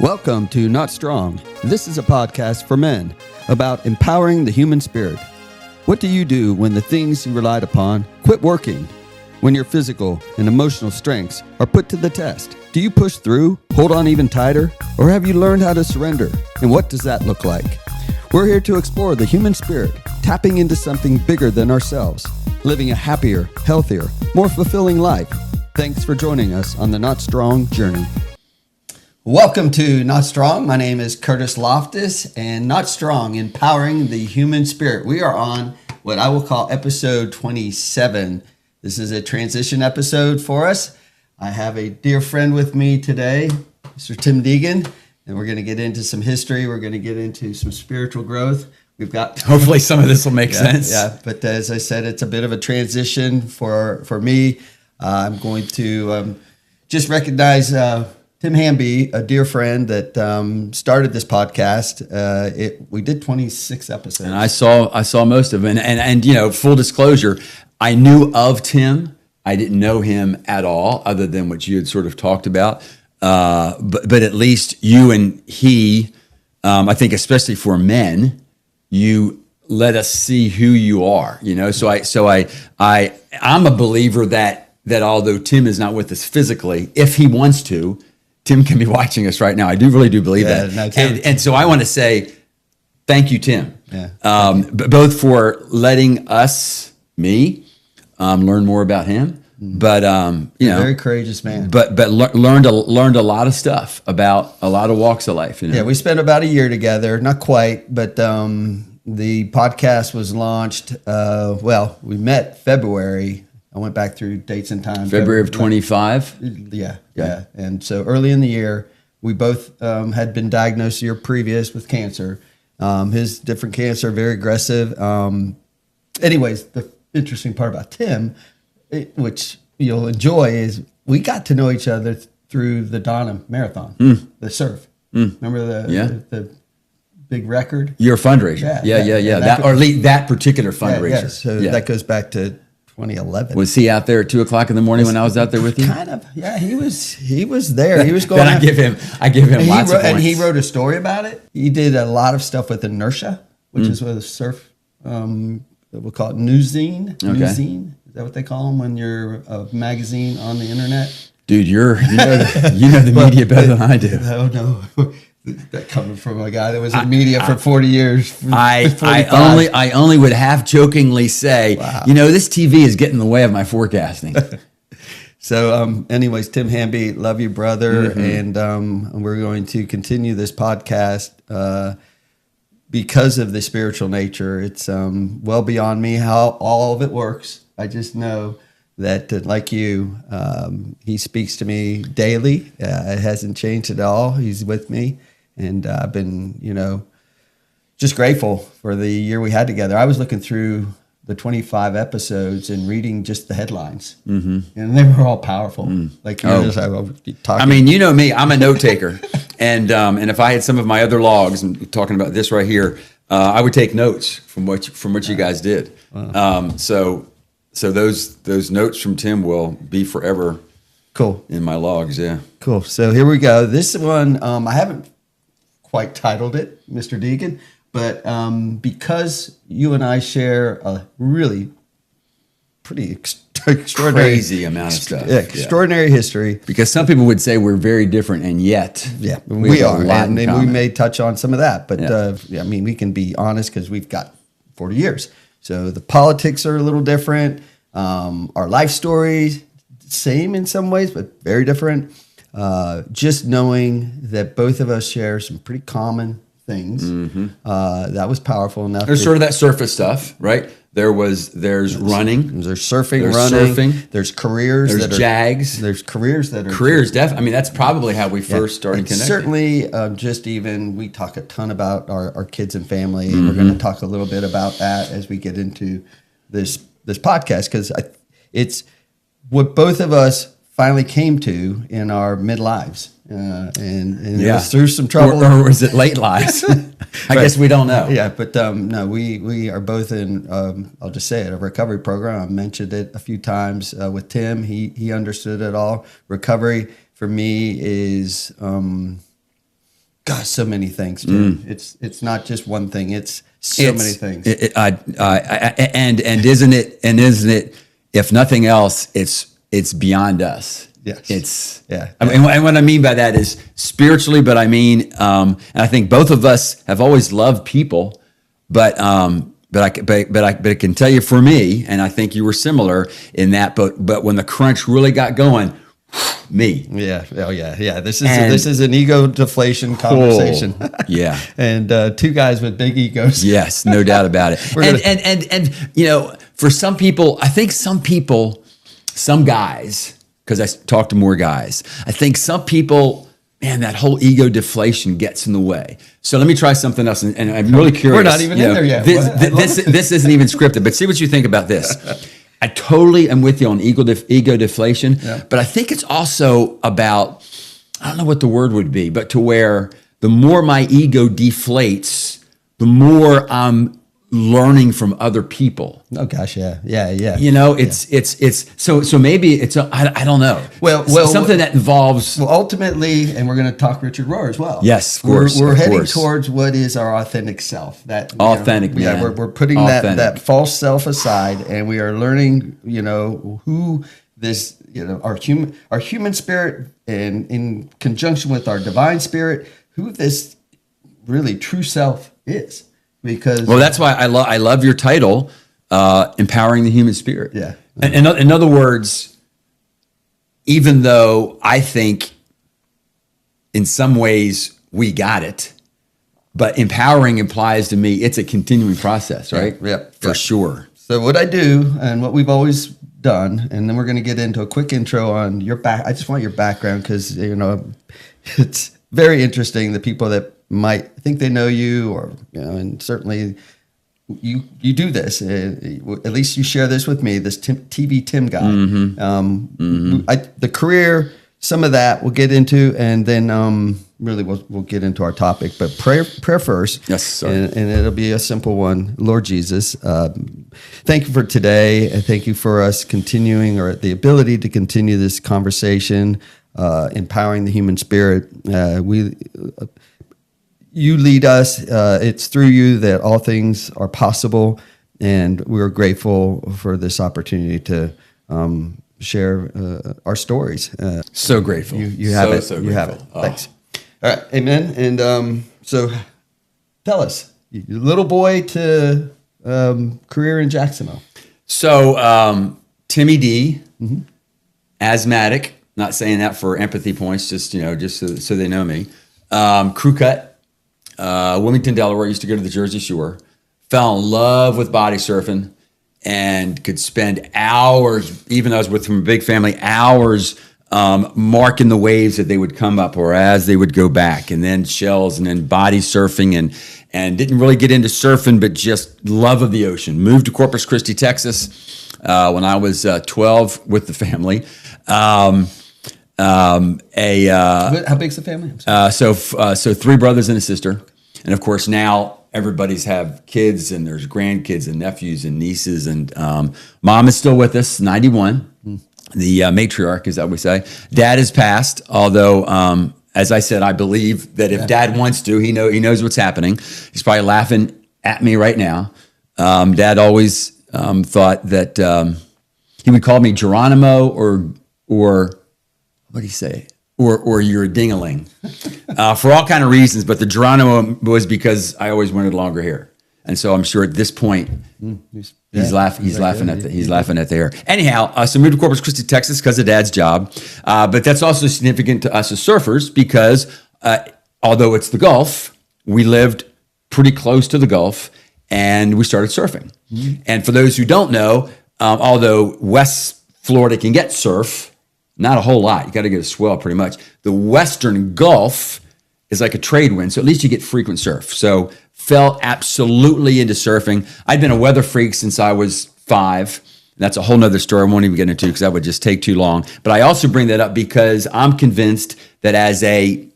Welcome to Not Strong. This is a podcast for men about empowering the human spirit. What do you do when the things you relied upon quit working? When your physical and emotional strengths are put to the test? Do you push through, hold on even tighter, or have you learned how to surrender? And what does that look like? We're here to explore the human spirit, tapping into something bigger than ourselves, living a happier, healthier, more fulfilling life. Thanks for joining us on the Not Strong journey. Welcome to Not Strong. My name is Curtis Loftus, and Not Strong, empowering the human spirit. We are on what I will call episode 27. This is a transition episode for us. I have a dear friend with me today, Mr. Tim Deegan, and we're going to get into some history. We're going to get into some spiritual growth. We've got hopefully some of this will make sense. Yeah, but as I said, it's a bit of a transition for me. I'm going to just recognize Tim Hamby, a dear friend that started this podcast. We did 26 episodes, and I saw most of it. And you know, full disclosure, I knew of Tim. I didn't know him at all, other than what you had sort of talked about. But at least you and he, I think, especially for men, you let us see who you are. You know, so I'm a believer that although Tim is not with us physically, if he wants to, Tim can be watching us right now. I really do believe that. No, and so I want to say thank you, Tim. Yeah, both for letting me, learn more about him, but you know, very courageous man. But learned a lot of stuff about a lot of walks of life. You know? Yeah, we spent about a year together, not quite, but the podcast was launched. We met February. I went back through dates and times. February of 25. Yeah. And so early in the year, we both had been diagnosed a year previous with cancer. His different cancer, very aggressive. Anyways, the interesting part about Tim, which you'll enjoy, is we got to know each other through the Donna Marathon, the surf. Remember the big record? Your fundraiser. Yeah. That particular fundraiser. Yeah. So that goes back to 2011. Was he out there at 2:00 in the morning when I was out there with you? Kind of. Yeah, he was there. He was going. I give him lots of points. And he wrote a story about it. He did a lot of stuff with Inertia, which is with a surf. We'll call it newszine. Okay. Newszine. Is that what they call them when you're a magazine on the internet? Dude, you know the media better than I do. Oh no. That coming from a guy that was in media for 40 years. I only would half jokingly say, wow. You know, this TV is getting in the way of my forecasting. So, anyways, Tim Hamby, love you, brother, and we're going to continue this podcast because of the spiritual nature. It's well beyond me how all of it works. I just know that, like you, he speaks to me daily. It hasn't changed at all. He's with me. And I've been, just grateful for the year we had together. I was looking through the 25 episodes and reading just the headlines, and they were all powerful. Like you're just talking. I mean, you know me, I'm a note taker, and if I had some of my other logs, and talking about this right here, I would take notes from what you guys did. Wow. So those notes from Tim will be forever. Cool. In my logs, yeah. Cool. So here we go. This one, I haven't quite titled it, Mr. Deegan, but because you and I share a really pretty extraordinary, crazy amount of stuff, extraordinary history. Because some people would say we're very different, and yet, we are, and we may touch on some of that. But I mean, we can be honest because we've got 40 years, so the politics are a little different. Our life stories, same in some ways, but very different. Just knowing that both of us share some pretty common things, that was powerful enough. There's sort of that surface stuff, right? There's running. There's surfing, there's careers. There's JAGs. There's careers that are... Careers, I mean, that's probably how we first started connecting. Certainly, we talk a ton about our kids and family, and we're going to talk a little bit about that as we get into this podcast, because it's what both of us finally came to in our midlives, and it was through some trouble, or was it late lives? I guess we don't know. Yeah, but no, we are both in. I'll just say it, a recovery program. I mentioned it a few times with Tim. He understood it all. Recovery for me is Gosh, so many things, Tim. It's not just one thing. It's so many things. And isn't it? If nothing else, it's beyond us. Yes. I mean, and what I mean by that is spiritually, but I mean, and I think both of us have always loved people, but I can tell you for me, and I think you were similar in that. But when the crunch really got going, me. Yeah. Oh, yeah. This is an ego deflation conversation. Yeah. And two guys with big egos. Yes, no doubt about it. And you know, for some people, I think some guys, because I talk to more guys, I think some people, man, that whole ego deflation gets in the way. So let me try something else, and I'm really curious. We're not even in there yet. This isn't even scripted, but see what you think about this. I totally am with you on ego deflation, but I think it's also about, I don't know what the word would be, but to where the more my ego deflates, the more I'm learning from other people. Oh gosh, yeah. You know, it's so maybe it's I don't know. Well, something that involves. Well, ultimately, and we're going to talk Richard Rohr as well. Yes, of course. We're heading towards what is our authentic self. That authentic, man. Yeah, we're putting that false self aside, and we are learning, who this, our human spirit, and in conjunction with our divine spirit, who this really true self is. Because that's why I love your title, Empowering the Human Spirit. Yeah. In other words, even though I think in some ways we got it, but empowering implies to me it's a continuing process, right? Yeah. For sure. So what I do and what we've always done, and then we're going to get into a quick intro on your back. I just want your background because, it's very interesting, the people that might think they know you, or and certainly you do this. At least you share this with me. This TV Tim guy. The career, some of that we'll get into, and then really we'll get into our topic. But prayer first. Yes, sir. And it'll be a simple one. Lord Jesus, thank you for today, and thank you for us continuing, or the ability to continue this conversation, empowering the human spirit. You lead us. It's through you that all things are possible, and we're grateful for this opportunity to share our stories. So grateful. You have it. So you have it. Oh. Thanks. All right. Amen. And so tell us, little boy to career in Jacksonville. So Timmy D, asthmatic, not saying that for empathy points, just so they know me. Crew cut. Wilmington, Delaware, used to go to the Jersey Shore, fell in love with body surfing, and could spend hours, even though I was with from a big family, hours marking the waves that they would come up or as they would go back, and then shells, and then body surfing, and didn't really get into surfing, but just love of the ocean. Moved to Corpus Christi, Texas when I was 12 with the family. How big's the family? So 3 brothers and a sister, and of course now everybody's have kids, and there's grandkids and nephews and nieces, and mom is still with us, 91, the matriarch, as I would say. Dad has passed, although as I said, I believe that if Dad wants to, he knows what's happening. He's probably laughing at me right now. Dad always thought that he would call me Geronimo or what do you say? Or you're a ding-a-ling, for all kind of reasons. But the Geronimo was because I always wanted longer hair, and so I'm sure at this point he's laughing at the hair. Anyhow, so moved to Corpus Christi, Texas, because of Dad's job. But that's also significant to us as surfers because although it's the Gulf, we lived pretty close to the Gulf, and we started surfing. And for those who don't know, although West Florida can get surf. Not a whole lot. You got to get a swell pretty much. The Western Gulf is like a trade wind, so at least you get frequent surf. So fell absolutely into surfing. I'd been a weather freak since I was 5. That's a whole nother story I won't even get into because that would just take too long. But I also bring that up because I'm convinced that and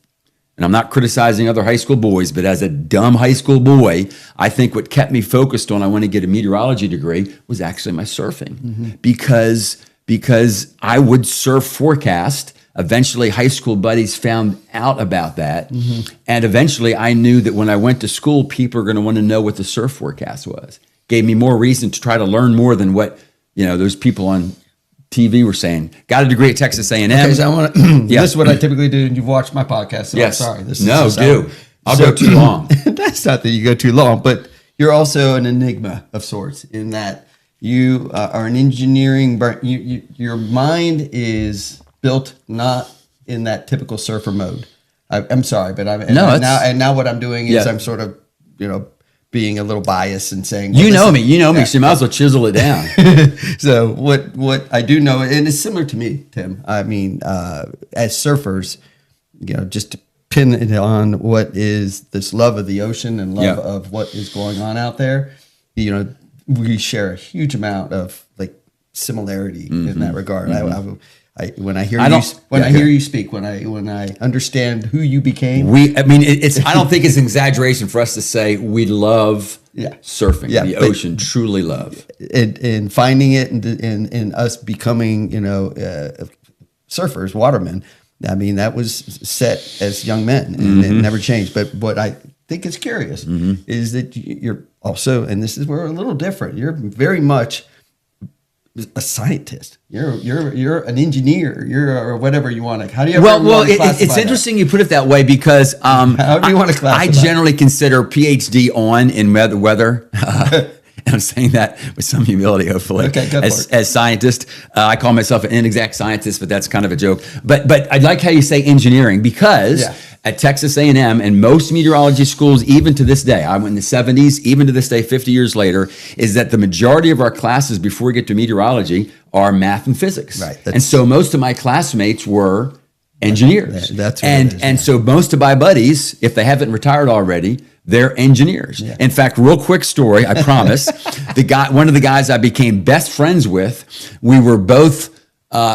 I'm not criticizing other high school boys, but as a dumb high school boy, I think what kept me focused on I want to get a meteorology degree was actually my surfing. Because I would surf forecast Eventually, high school buddies found out about that. And eventually, I knew that when I went to school, people are going to want to know what the surf forecast was. Gave me more reason to try to learn more than what, those people on TV were saying. Got a degree at Texas A&M. Okay, so I want to. This is what I typically do, and you've watched my podcast. So Yes. I'm sorry. This No, is do. I'll go too long. That's not that you go too long, but you're also an enigma of sorts in that you are an engineering. Your mind is built not in that typical surfer mode. I'm sorry, but now what I'm doing is I'm sort of being a little biased and saying you know me, so you might as well chisel it down. So what I do know, and it's similar to me, Tim. I mean, as surfers, just to pin it on what is this love of the ocean and love of what is going on out there. We share a huge amount of similarity in that regard. When I hear you speak, when I understand who you became, I don't think it's an exaggeration for us to say we love surfing. The ocean, truly love, and finding it, and us becoming surfers, watermen. I mean, that was set as young men, and it never changed. But what I think is curious is that you're also, and this is where we're a little different. You're very much a scientist. You're an engineer. You're whatever you want to. How do you? It's interesting you put it that way because how do you want to classify? I generally consider PhD in weather. And I'm saying that with some humility, hopefully. Okay, go for it. As scientist, I call myself an inexact scientist, but that's kind of a joke. But I like how you say engineering because at Texas A&M and most meteorology schools, even to this day, I went in the 70s, even to this day, 50 years later, is that the majority of our classes before we get to meteorology are math and physics. Right. And so most of my classmates were engineers. That's what it is, and so most of my buddies, if they haven't retired already, they're engineers. Yeah. In fact, real quick story, I promise. One of the guys I became best friends with, we were both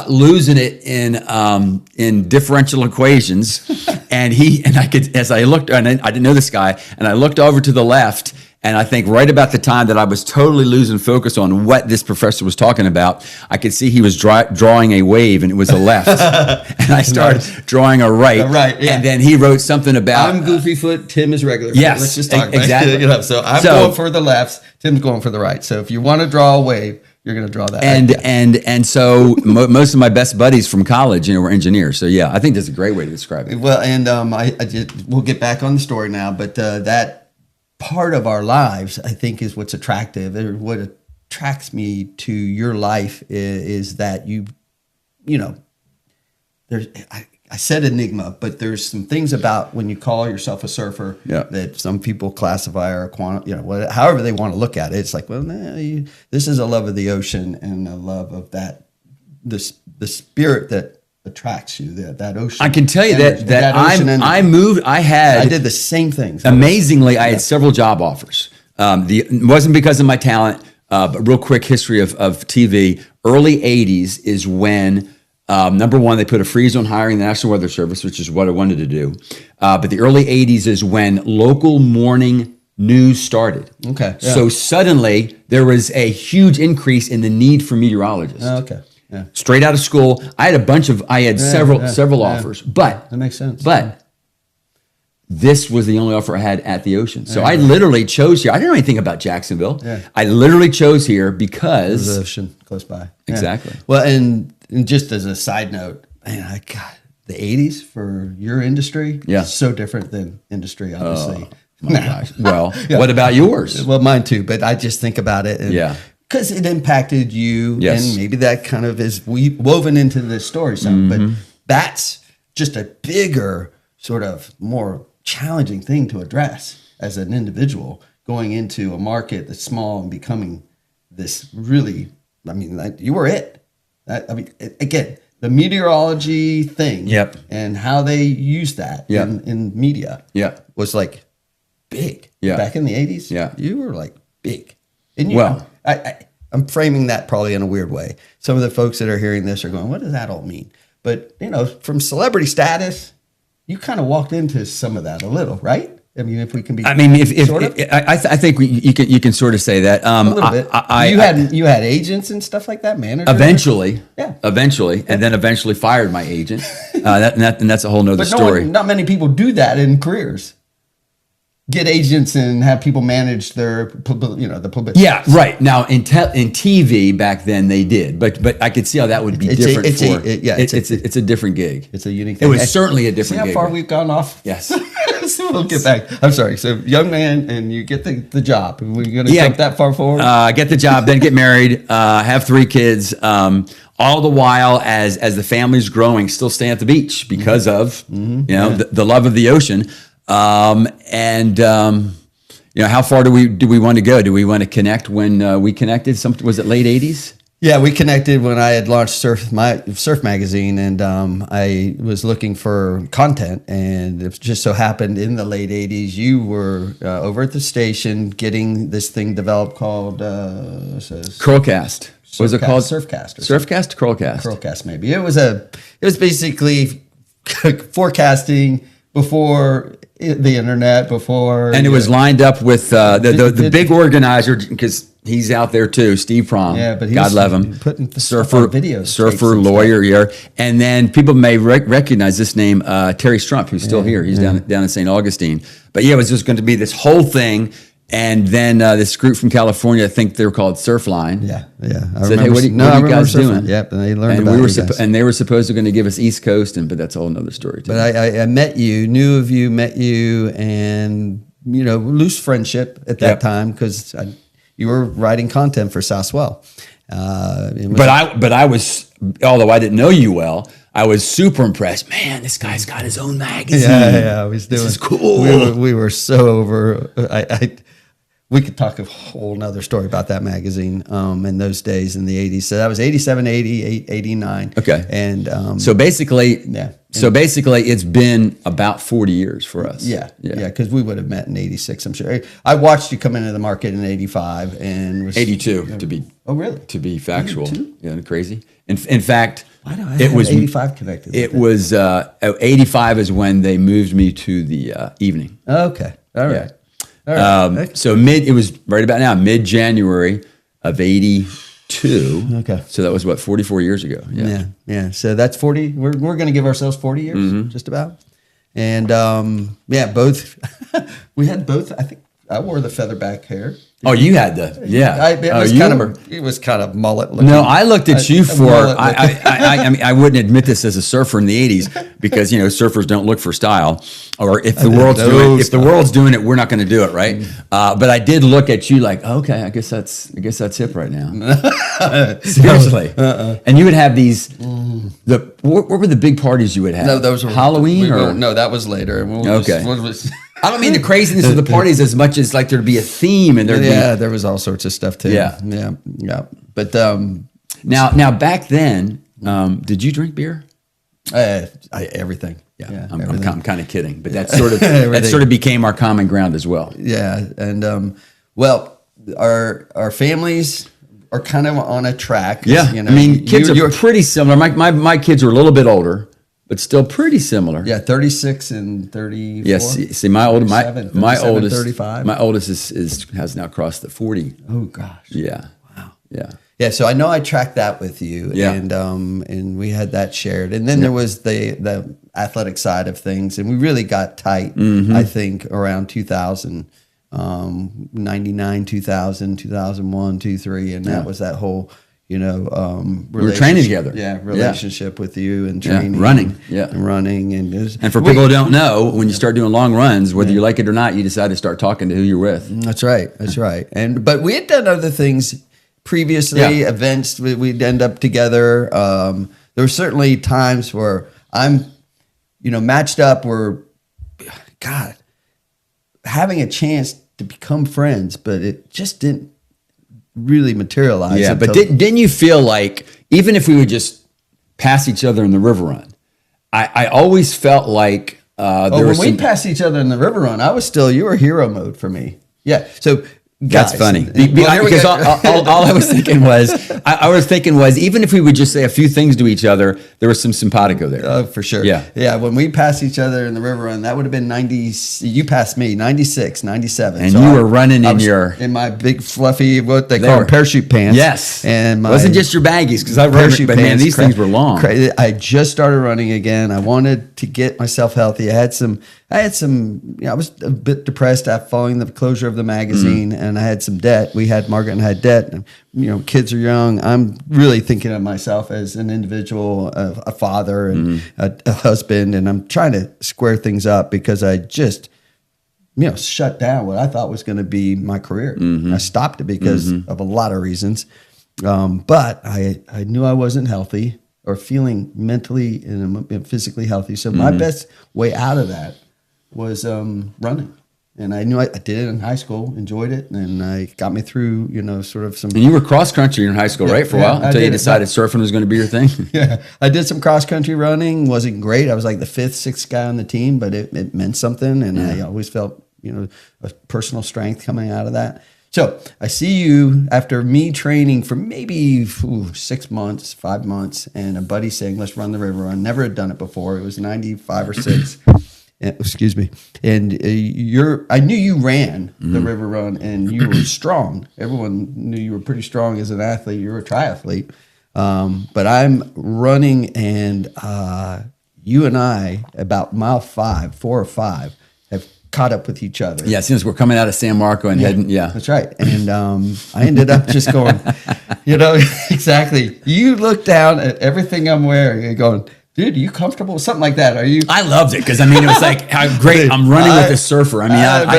losing it in differential equations, and I didn't know this guy, and I looked over to the left. And I think right about the time that I was totally losing focus on what this professor was talking about, I could see he was drawing a wave, and it was a left. And I started drawing a right. And then he wrote something about... I'm goofy foot, Tim is regular. Yes, let's just talk exactly. About it. So I'm going for the lefts, Tim's going for the right. So if you want to draw a wave, you're going to draw that. And so most of my best buddies from college, were engineers. So yeah, I think that's a great way to describe it. Well, and we'll get back on the story now, but that part of our lives, I think, is what's attractive. Or what attracts me to your life is that there's. I said enigma, but there's some things about when you call yourself a surfer that some people classify or however they want to look at it. It's like, this is a love of the ocean and a love of that, the spirit that attracts you, that ocean. I can tell you that I moved. I did the same things. Amazingly, I had several job offers. It wasn't because of my talent, but real quick history of TV. Early 80s is when, number one, they put a freeze on hiring the National Weather Service, which is what I wanted to do. But the early 80s is when local morning news started. Okay. Yeah. So suddenly there was a huge increase in the need for meteorologists. Okay. Yeah. Straight out of school, I had several offers, but that makes sense. But this was the only offer I had at the ocean. So I literally chose here. I didn't know anything about Jacksonville. Yeah. I literally chose here because there's the ocean close by. Exactly. Yeah. Well, and just as a side note, man, the 80s for your industry is so different than industry, obviously. My gosh. Well, what about yours? Well, mine too, but I just think about it. And, because it impacted you, and maybe that kind of is woven into this story some. But that's just a bigger, sort of more challenging thing to address as an individual going into a market that's small and becoming this really. I mean, you were it. Again, the meteorology thing, and how they used that in media, was like big. Back in the 80s, you were like big. And I'm framing that probably in a weird way. Some of the folks that are hearing this are going, what does that all mean? But, from celebrity status, you kind of walked into some of that a little, right? I mean, if we can be. I mean, if sort of? I think you can sort of say that. A little bit. You had agents and stuff like that, managers. Eventually, Yeah. Eventually, and then eventually fired my agent. And that's a whole nother But story. not many people do that in careers. Get agents and have people manage their, the publicity. Yeah, right. Now in TV back then they did, but I could see how that would be different it's a different gig. It's a unique thing. It was certainly a different See gig. how far we've gone off? Yes. So we'll get back. I'm sorry. So young man, and you get the job. And we're going to jump that far forward? Get the job, then get married, have 3 kids. All the while as the family's growing, still staying at the beach because of the love of the ocean. How far do we want to go? Do we want to connect when we connected? Was it late 80s? Yeah, we connected when I had launched Surf Magazine, and I was looking for content, and it just so happened in the late 80s, you were over at the station getting this thing developed called Curlcast. What was it called? Surfcast. Surfcast, Curlcast. Curlcast, maybe. It was basically forecasting before the internet, and it was lined up with the big organizer, because he's out there too, Steve Prom. Yeah, but God love him. Putting surfer, lawyer, yeah. And then people may recognize this name, Terry Strump, who's still here. He's down in St. Augustine. But yeah, it was just going to be this whole thing. And then this group from California, I think they were called Surfline. Yeah. Said, hey, what are you guys doing? Yep, and they learned and about it. And they were supposed to going to give us East Coast, but that's a whole other story too. But I met you, knew of you, met you, and loose friendship at that time because you were writing content for Southwell. But I was, although I didn't know you well, I was super impressed. Man, this guy's got his own magazine. Yeah, I was doing. This is cool. We were so over. We could talk a whole nother story about that magazine in those days in the 80s. So that was 87, 88, 89. Okay. And so basically, it's been about 40 years for us. Yeah, because we would have met in 86, I'm sure. I watched you come into the market in 85 and was 82 to be. Oh, really? To be factual. 82? Yeah, crazy. In fact, why do I have 85 connected? It was 85 is when they moved me to the evening. Okay. All right. Yeah. So it was right about now, mid-January of 82. Okay. So that was 44 years ago. Yeah. So that's 40. We're going to give ourselves 40 years, just about. And both. We had both. I think I wore the featherback hair. Oh, you had the It was kind of mullet looking. No, I looked at you for. I mean, I wouldn't admit this as a surfer in the '80s because surfers don't look for style, or if the world's doing it, we're not going to do it, right? But I did look at you like, okay, I guess that's hip right now. Seriously, and you would have these. What were the big parties you would have? No, those were Halloween no, that was later. Okay. I don't mean the craziness of the parties as much as like there'd be a theme and there was all sorts of stuff too. Yeah. But now back then, did you drink beer? Everything. Yeah, I'm kind of kidding, but that sort of became our common ground as well. Yeah, and our families are kind of on a track. Yeah, I mean, kids are pretty similar. My kids are a little bit older, but still pretty similar. Yeah, 36 and 34. Yes, see, my oldest, 35. My oldest has now crossed the 40. Oh gosh. Yeah. Wow. Yeah. Yeah. So I know I tracked that with you, and we had that shared, and then there was the athletic side of things, and we really got tight. I think around 2000, 99, 2000, 2001, 2003, and that was that whole. We were training together. Yeah, relationship with you and training, running, and running, and for people who don't know, when you start doing long runs, whether you like it or not, you decide to start talking to who you're with. That's right. But we had done other things previously, events. We'd end up together. There were certainly times where I'm, matched up. Where, God, having a chance to become friends, but it just didn't really materialize. Yeah, but didn't you feel like even if we would just pass each other in the river run, I always felt like when we passed each other in the river run, you were hero mode for me. Yeah. So That's guys. funny. Well, here we Because go. all I was thinking was, even if we would just say a few things to each other, there was some simpatico there. Oh, for sure. Yeah. Yeah. When we passed each other in the river run, that would have been 90. You passed me, 96, 97. And you were running I in was in my big fluffy, what they They call were- them, parachute pants. Yes. And my It wasn't just your baggies, because I remember, parachute but man, pants, these things were long. I just started running again. I wanted to get myself healthy. I had some, I was a bit depressed after following the closure of the magazine, and I had some debt. Margaret and I had debt. And, kids are young. I'm really thinking of myself as an individual, a father and a husband, and I'm trying to square things up because I just, shut down what I thought was going to be my career. I stopped it because of a lot of reasons. But I knew I wasn't healthy or feeling mentally and physically healthy. So my best way out of that was running. And I knew I did it in high school, enjoyed it, and I got me through, sort of some. And you were cross country in high school, right, for a while, I until you did it. decided surfing was going to be your thing. Yeah, I did some cross country running. Wasn't great. I was like the fifth, sixth guy on the team, but it meant something, and I always felt a personal strength coming out of that. So I see you after me training for maybe 6 months, 5 months, and a buddy saying, "Let's run the river run." Never had done it before. It was 95 or 6. Excuse me. And I knew you ran the river run, and you were strong. Everyone knew you were pretty strong as an athlete. You were a triathlete. But I'm running, and you and I, about mile 4 or 5, have caught up with each other. Yeah, since we're coming out of San Marco and heading, That's right. And I ended up just going, exactly. You look down at everything I'm wearing and going, dude, are you comfortable? Something like that. Are you? I loved it because it was like how great. I'm running with a surfer. I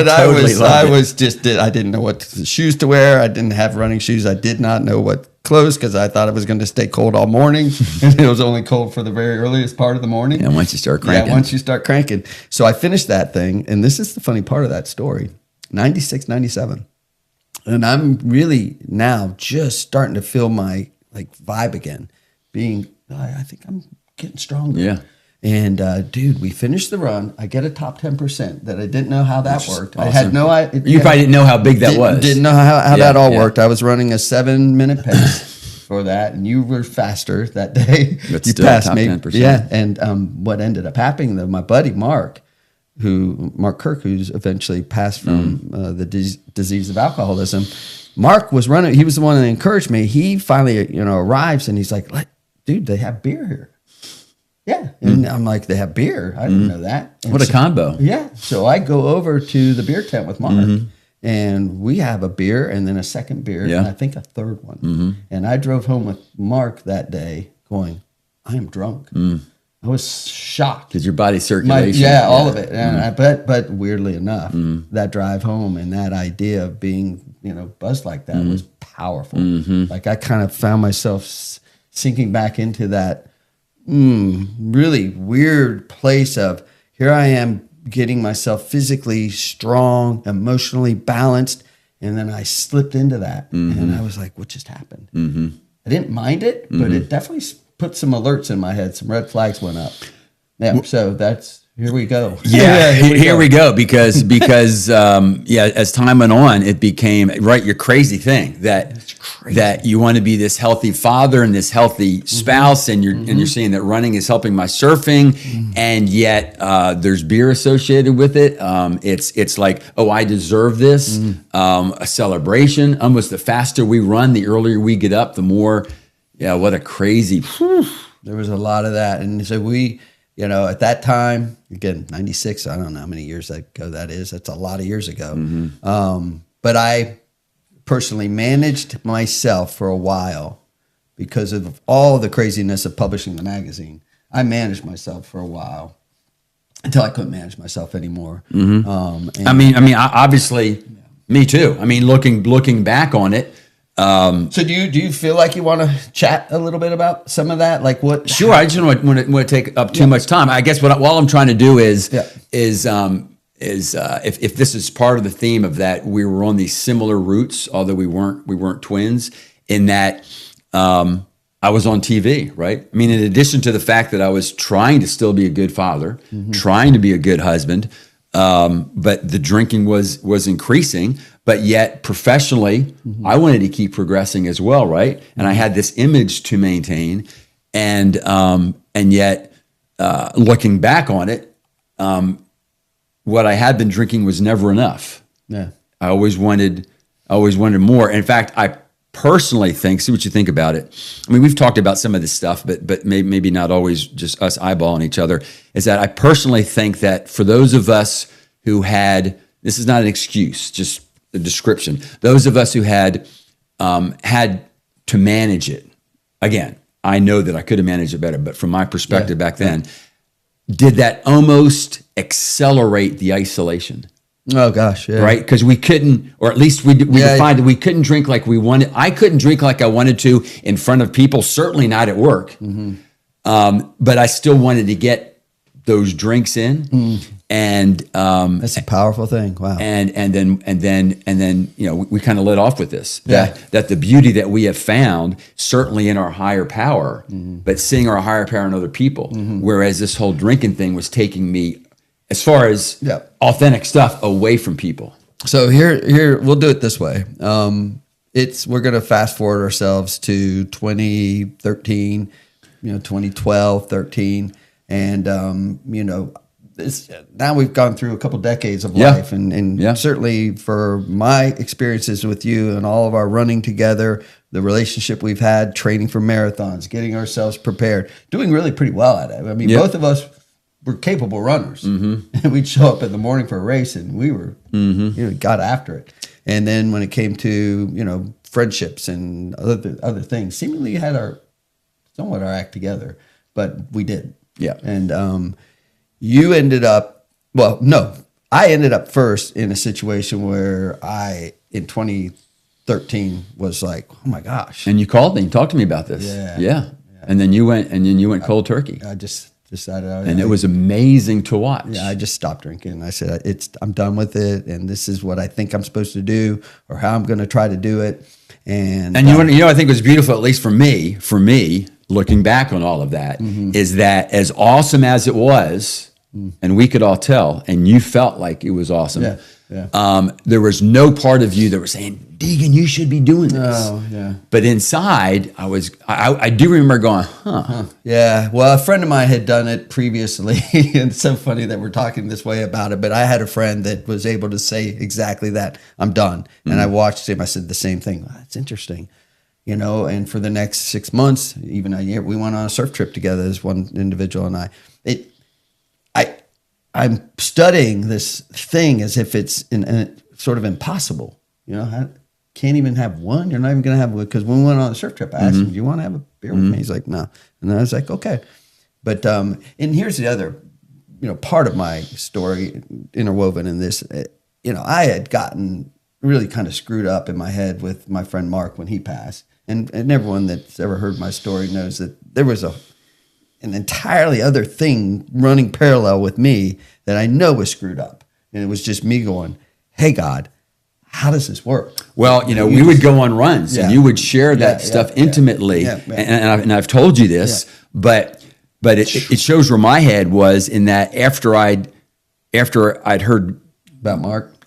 totally loved it. I didn't know what shoes to wear. I didn't have running shoes. I did not know what clothes because I thought it was going to stay cold all morning, and it was only cold for the very earliest part of the morning. And once you start cranking, once you start cranking. So I finished that thing, and this is the funny part of that story: 96, 97, and I'm really now just starting to feel my vibe again. I think I'm getting stronger. Yeah. And dude, we finished the run. I get a top 10% that I didn't know how that worked. Awesome. I had no idea. You probably didn't know how big that was. Didn't know how that all worked. I was running a 7-minute pace for that, and you were faster that day. But you still passed top me. 10%. Yeah. And what ended up happening, though, my buddy Mark Kirk, who's eventually passed from the disease of alcoholism, Mark was running. He was the one that encouraged me. He finally, arrives, and he's like, dude, they have beer here. Yeah. And I'm like, they have beer? I didn't know that. And What a combo. Yeah. So I go over to the beer tent with Mark, and we have a beer and then a second beer, and I think a third one. And I drove home with Mark that day going, I am drunk. I was shocked. Because your body's circulation. All of it. And but weirdly enough, that drive home and that idea of being, buzzed like that was powerful. Like I kind of found myself sinking back into that really weird place of here I am getting myself physically strong, emotionally balanced, and then I slipped into that, and I was like, what just happened? I didn't mind it, but it definitely put some alerts in my head. Some red flags went up. Yeah, so here we go. Yeah, here we go. Because as time went on, it became your crazy thing that you want to be this healthy father and this healthy spouse, and you're seeing that running is helping my surfing, and yet there's beer associated with it. It's like, oh, I deserve this. A celebration. Almost the faster we run, the earlier we get up, the more. Yeah, what a crazy. There was a lot of that, and so we. At that time, again, 96, I don't know how many years ago that is. That's a lot of years ago. But I personally managed myself for a while because of all the craziness of publishing the magazine. I managed myself for a while until I couldn't manage myself anymore. Obviously, me too. I mean, looking back on it, So do you feel like you want to chat a little bit about some of that? Like what? Sure. I just don't want to take up too much time. I guess all I'm trying to do is if this is part of the theme of that, we were on these similar routes, although we weren't twins, in that I was on TV, right? I mean, in addition to the fact that I was trying to still be a good father, trying to be a good husband, but the drinking was increasing. but yet professionally, I wanted to keep progressing as well, right? And I had this image to maintain, and yet looking back on it, what I had been drinking was never enough. Yeah. I always wanted more. In fact, I personally think, see what you think about it. I mean, we've talked about some of this stuff, but maybe not always just us eyeballing each other, is that I personally think that for those of us who had, this is not an excuse, just a description, those of us who had to manage it, again, I know that I could have managed it better, but from my perspective back then, did that almost accelerate the isolation? Oh gosh, yeah. Right? Because we couldn't, or at least we defined that we couldn't drink like we wanted. I couldn't drink like I wanted to in front of people, certainly not at work. But I still wanted to get those drinks in. And that's a powerful thing. Wow. And then you know, we kind of lit off with this, that the beauty that we have found, certainly in our higher power, but seeing our higher power in other people. Whereas this whole drinking thing was taking me, as far as authentic stuff, away from people. So here we'll do it this way. We're going to fast forward ourselves to 2013, 2012, 13, and now we've gone through a couple decades of life, and certainly for my experiences with you and all of our running together, the relationship we've had, training for marathons, getting ourselves prepared, doing really pretty well at it. I mean, both of us were capable runners, and we'd show up in the morning for a race, and we were, got after it. And then when it came to, friendships and other things, seemingly had somewhat our act together, but we did. Yeah. And you ended up, I ended up first in a situation where in 2013 was like, oh my gosh. And you called me and talked to me about this. Yeah. And then you went cold turkey. I just decided. And it was amazing to watch. Yeah, I just stopped drinking. I said, I'm done with it, and this is what I think I'm supposed to do, or how I'm going to try to do it. And I think it was beautiful, at least for me, looking back on all of that, is that as awesome as it was, and we could all tell, and you felt like it was awesome. There was no part of you that was saying, Deegan, you should be doing this. Oh, yeah. But inside, I do remember going, Yeah. Well, a friend of mine had done it previously. And it's so funny that we're talking this way about it. But I had a friend that was able to say exactly that. I'm done. And I watched him. I said the same thing. That's interesting. And for the next 6 months, even a year, we went on a surf trip together as one individual and I. I'm studying this thing as if it's sort of impossible. Can't even have one. You're not even going to have one. Because when we went on a surf trip, I asked him, do you want to have a beer with me? He's like, no. And I was like, okay. But, and here's the other, part of my story interwoven in this. I had gotten really kind of screwed up in my head with my friend Mark when he passed. And everyone that's ever heard my story knows that there was an entirely other thing running parallel with me that I know was screwed up. And it was just me going, hey, God, how does this work? Well, we would go on runs and you would share that stuff intimately. And I've told you this, but it shows where my head was in that after I'd heard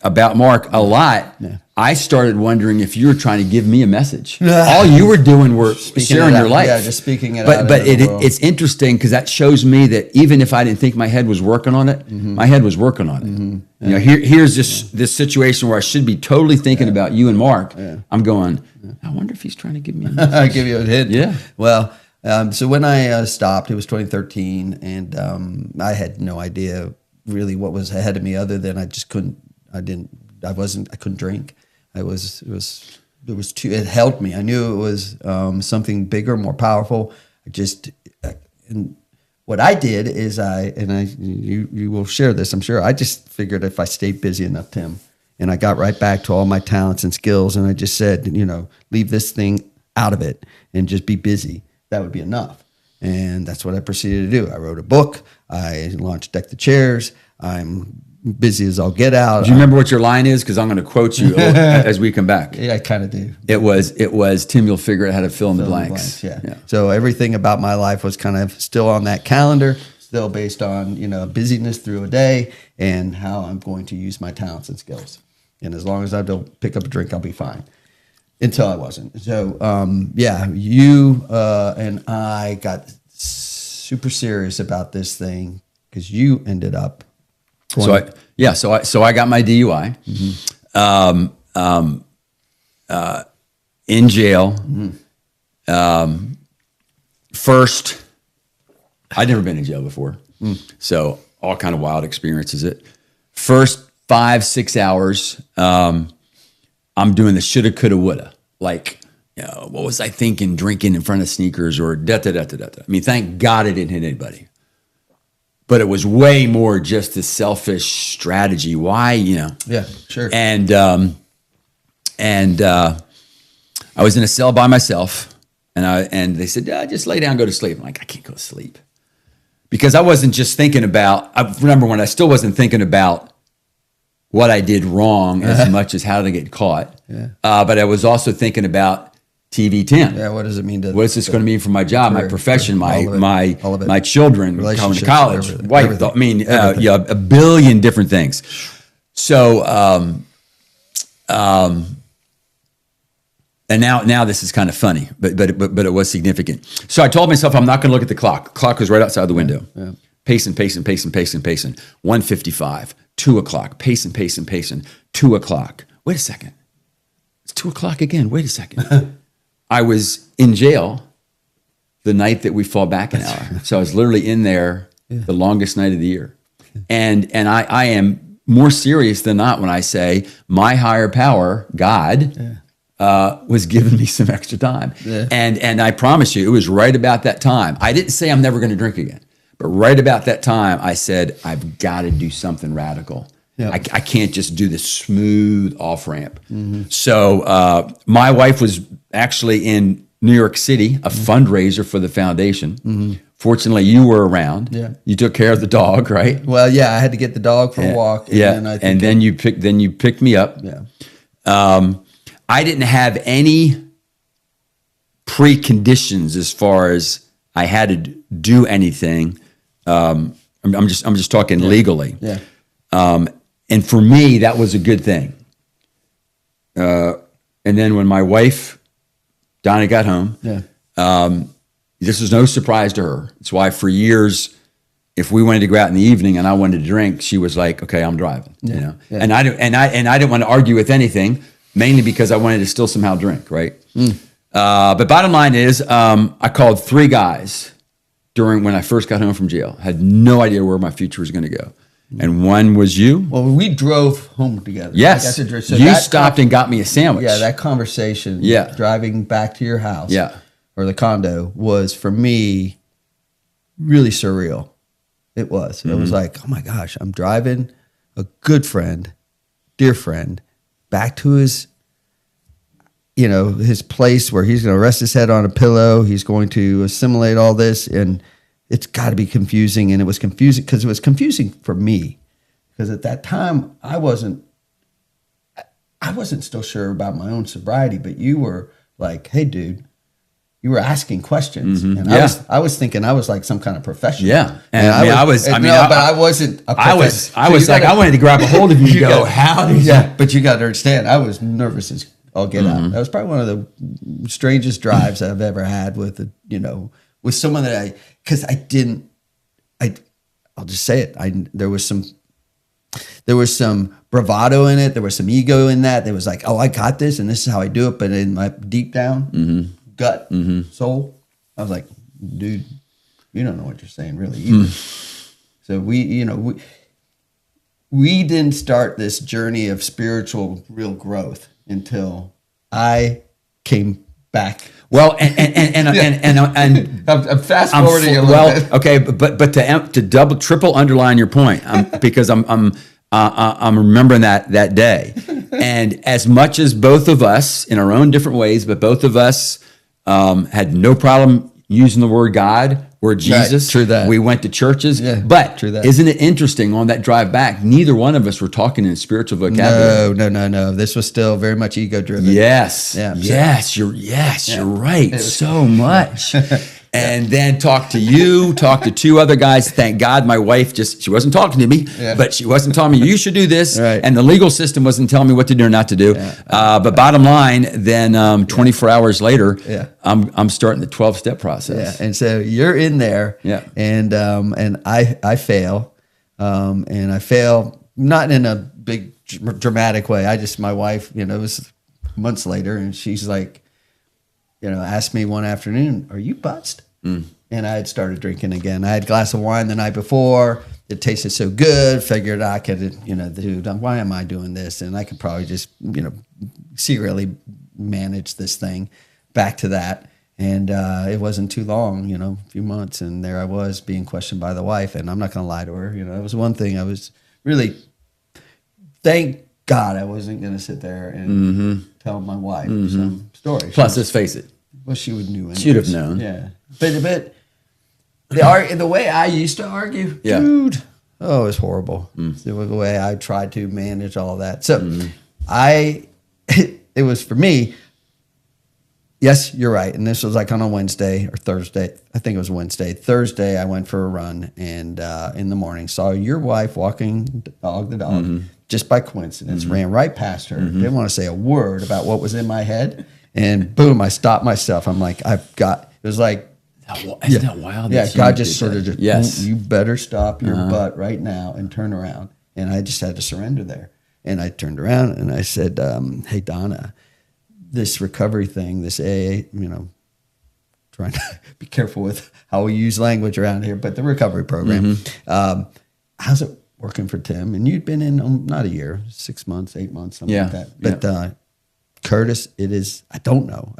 about Mark a lot, I started wondering if you were trying to give me a message. All you were doing were sharing your life. Yeah, just speaking it out. But it's interesting because that shows me that even if I didn't think my head was working on it, my head was working on it. Here's this situation where I should be totally thinking about you and Mark. I'm going, I wonder if he's trying to give me a message. I'll give you a hint. Yeah. Well, so when I stopped, it was 2013, and I had no idea really what was ahead of me other than I couldn't drink. It it held me. I knew it was something bigger, more powerful. And what I did is you will share this, I'm sure. I just figured if I stayed busy enough, Tim, and I got right back to all my talents and skills, and I just said, leave this thing out of it and just be busy. That would be enough. And that's what I proceeded to do. I wrote a book. I launched Deck the Chairs. I'm busy as I'll get out. Do you remember what your line is? Because I'm going to quote you as we come back. Yeah, I kind of do. It was Tim, you'll figure out how to fill in the blanks. Yeah. So everything about my life was kind of still on that calendar, still based on, busyness through a day and how I'm going to use my talents and skills. And as long as I don't pick up a drink, I'll be fine. Until I wasn't. So, you and I got super serious about this thing because you ended up. So I got my DUI. In jail. First, I'd never been in jail before. So all kind of wild experiences. First 5-6 hours, I'm doing the shoulda, coulda, woulda. Like, what was I thinking drinking in front of sneakers or da-da-da-da-da. I mean, thank God it didn't hit anybody. But it was way more just a selfish strategy. Why, Yeah, sure. And I was in a cell by myself, and they said, just lay down, go to sleep. I'm like, I can't go to sleep. Because I wasn't just thinking about, I remember when I still wasn't thinking about what I did wrong as much as how to get caught. Yeah. But I was also thinking about TV 10. Yeah, what does it mean to? What is this going to mean for my job, my profession, all of it. my children, going to Relationships, college, everything. wife? Everything. I mean, Everything. a billion different things. So, and now this is kind of funny, but it was significant. So I told myself I'm not going to look at the clock. Clock was right outside the window. Yeah. Pacing. 1:55, 2 o'clock. Pacing. 2 o'clock. Wait a second. It's 2 o'clock again. Wait a second. I was in jail the night that we fall back an hour. So I was literally in there the longest night of the year. And I am more serious than not when I say my higher power, God, was giving me some extra time. Yeah. And I promise you, it was right about that time. I didn't say I'm never going to drink again. But right about that time, I said, I've got to do something radical. Yeah. I can't just do this smooth off-ramp. So my wife was actually in New York City, a fundraiser for the foundation. Fortunately, you were around. Yeah. You took care of the dog, right? Well, yeah, I had to get the dog for a walk. And then you picked me up. Yeah. I didn't have any preconditions as far as I had to do anything. I'm just talking legally. Yeah. And for me, that was a good thing. And then when my wife, Donna, got home, this was no surprise to her. It's why for years, if we wanted to go out in the evening and I wanted to drink, she was like, "Okay, I'm driving." Yeah. And I didn't want to argue with anything, mainly because I wanted to still somehow drink, right? But bottom line is, I called 3 guys when I first got home from jail. Had no idea where my future was going to go. And one was you. Well, we drove home together. Yes. So you stopped and got me a sandwich. Yeah, that conversation, driving back to your house or the condo was, for me, really surreal. It was. It was like, oh my gosh, I'm driving a good friend, dear friend, back to his place where he's going to rest his head on a pillow. He's going to assimilate all this, and it's got to be confusing. And it was confusing because it was confusing for me, because at that time I wasn't still sure about my own sobriety. But you were like, "Hey, dude," you were asking questions, and I was thinking I was like some kind of professional. Yeah, but I wasn't. I wanted to grab a hold of you and go, "How did you?" Yeah, but you got to understand, I was nervous as all get out. That was probably one of the strangest drives I've ever had with someone that I'll just say it. There was some bravado in it. There was some ego in that. There was like, oh, I got this, and this is how I do it. But in my deep down gut, soul, I was like, dude, you don't know what you're saying really either. So we didn't start this journey of spiritual real growth until I came back. Well, and I'm fast forwarding a little bit. Okay, but to double, triple underline your point, because I'm remembering that day, and as much as both of us in our own different ways, but both of us had no problem using the word God or Jesus. Right, true that. We went to churches, but true that. Isn't it interesting on that drive back? Neither one of us were talking in spiritual vocabulary. No. This was still very much ego driven. Yes. Yeah. Yes. You're right. So much. and then talk to you, talk to two other guys. Thank God my wife she wasn't talking to me, but she wasn't telling me you should do this. Right. And the legal system wasn't telling me what to do or not to do. But bottom line, then 24 hours later, I'm starting the 12-step process. Yeah. And so you're in there, and I fail, and I fail not in a big dramatic way. My wife, it was months later, and she's like, asked me one afternoon, "Are you butzed?" And I had started drinking again. I had a glass of wine the night before. It tasted so good. Figured I could, dude, why am I doing this? And I could probably just, secretly manage this thing. Back to that. And it wasn't too long, a few months. And there I was being questioned by the wife. And I'm not going to lie to her. It was one thing I was really, thank God I wasn't going to sit there and tell my wife some story. Plus, let's face it. Well, she would knew. She'd have known. Yeah. But the way I used to argue, dude, it was horrible. The way I tried to manage all of that. So it was for me, yes, you're right. And this was like on a Wednesday or Thursday. I think it was Wednesday. Thursday, I went for a run and in the morning saw your wife walking the dog, just by coincidence, ran right past her. Didn't want to say a word about what was in my head. And boom, I stopped myself. I'm like, it was like, isn't that wild? Yeah, God just sort of yes. You better stop your butt right now and turn around. And I just had to surrender there. And I turned around and I said, hey, Donna, this recovery thing, this AA, trying to be careful with how we use language around here, but the recovery program, how's it working for Tim? And you'd been in not a year, 6 months, 8 months, something like that. But Curtis, it is, I don't know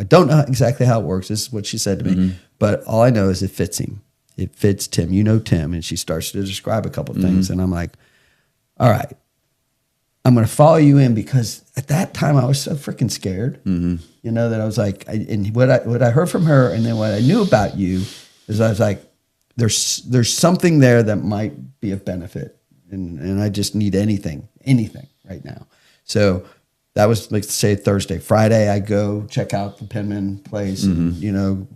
exactly how it works. This is what she said to me. But all I know is it fits him. It fits Tim. You know Tim. And she starts to describe a couple of things. And I'm like, all right, I'm going to follow you in, because at that time I was so freaking scared, that I was like, and what I heard from her and then what I knew about you is I was like, there's something there that might be of benefit. And I just need anything right now. So that was, like, say, Thursday. Friday, I go check out the Penman place, and,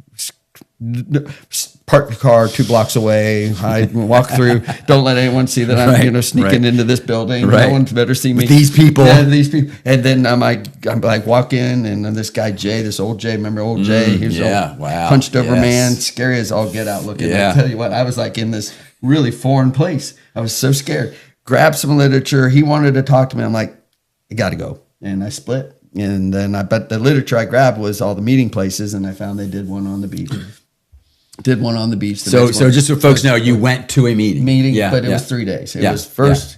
park the car 2 blocks away. I walk through. Don't let anyone see that I'm, sneaking into this building. No one's better see me. With these people. Yeah, these people. And then I'm like walk in, and then this guy Jay, this old Jay. Remember old Jay? He was hunched over man, scary as all get out looking. I tell you what, I was like in this really foreign place. I was so scared. Grabbed some literature. He wanted to talk to me. I'm like, I got to go. And I split. And then but the literature I grabbed was all the meeting places, and I found they did one on the beach. So just so folks know, you went to a meeting. But it was 3 days. It was first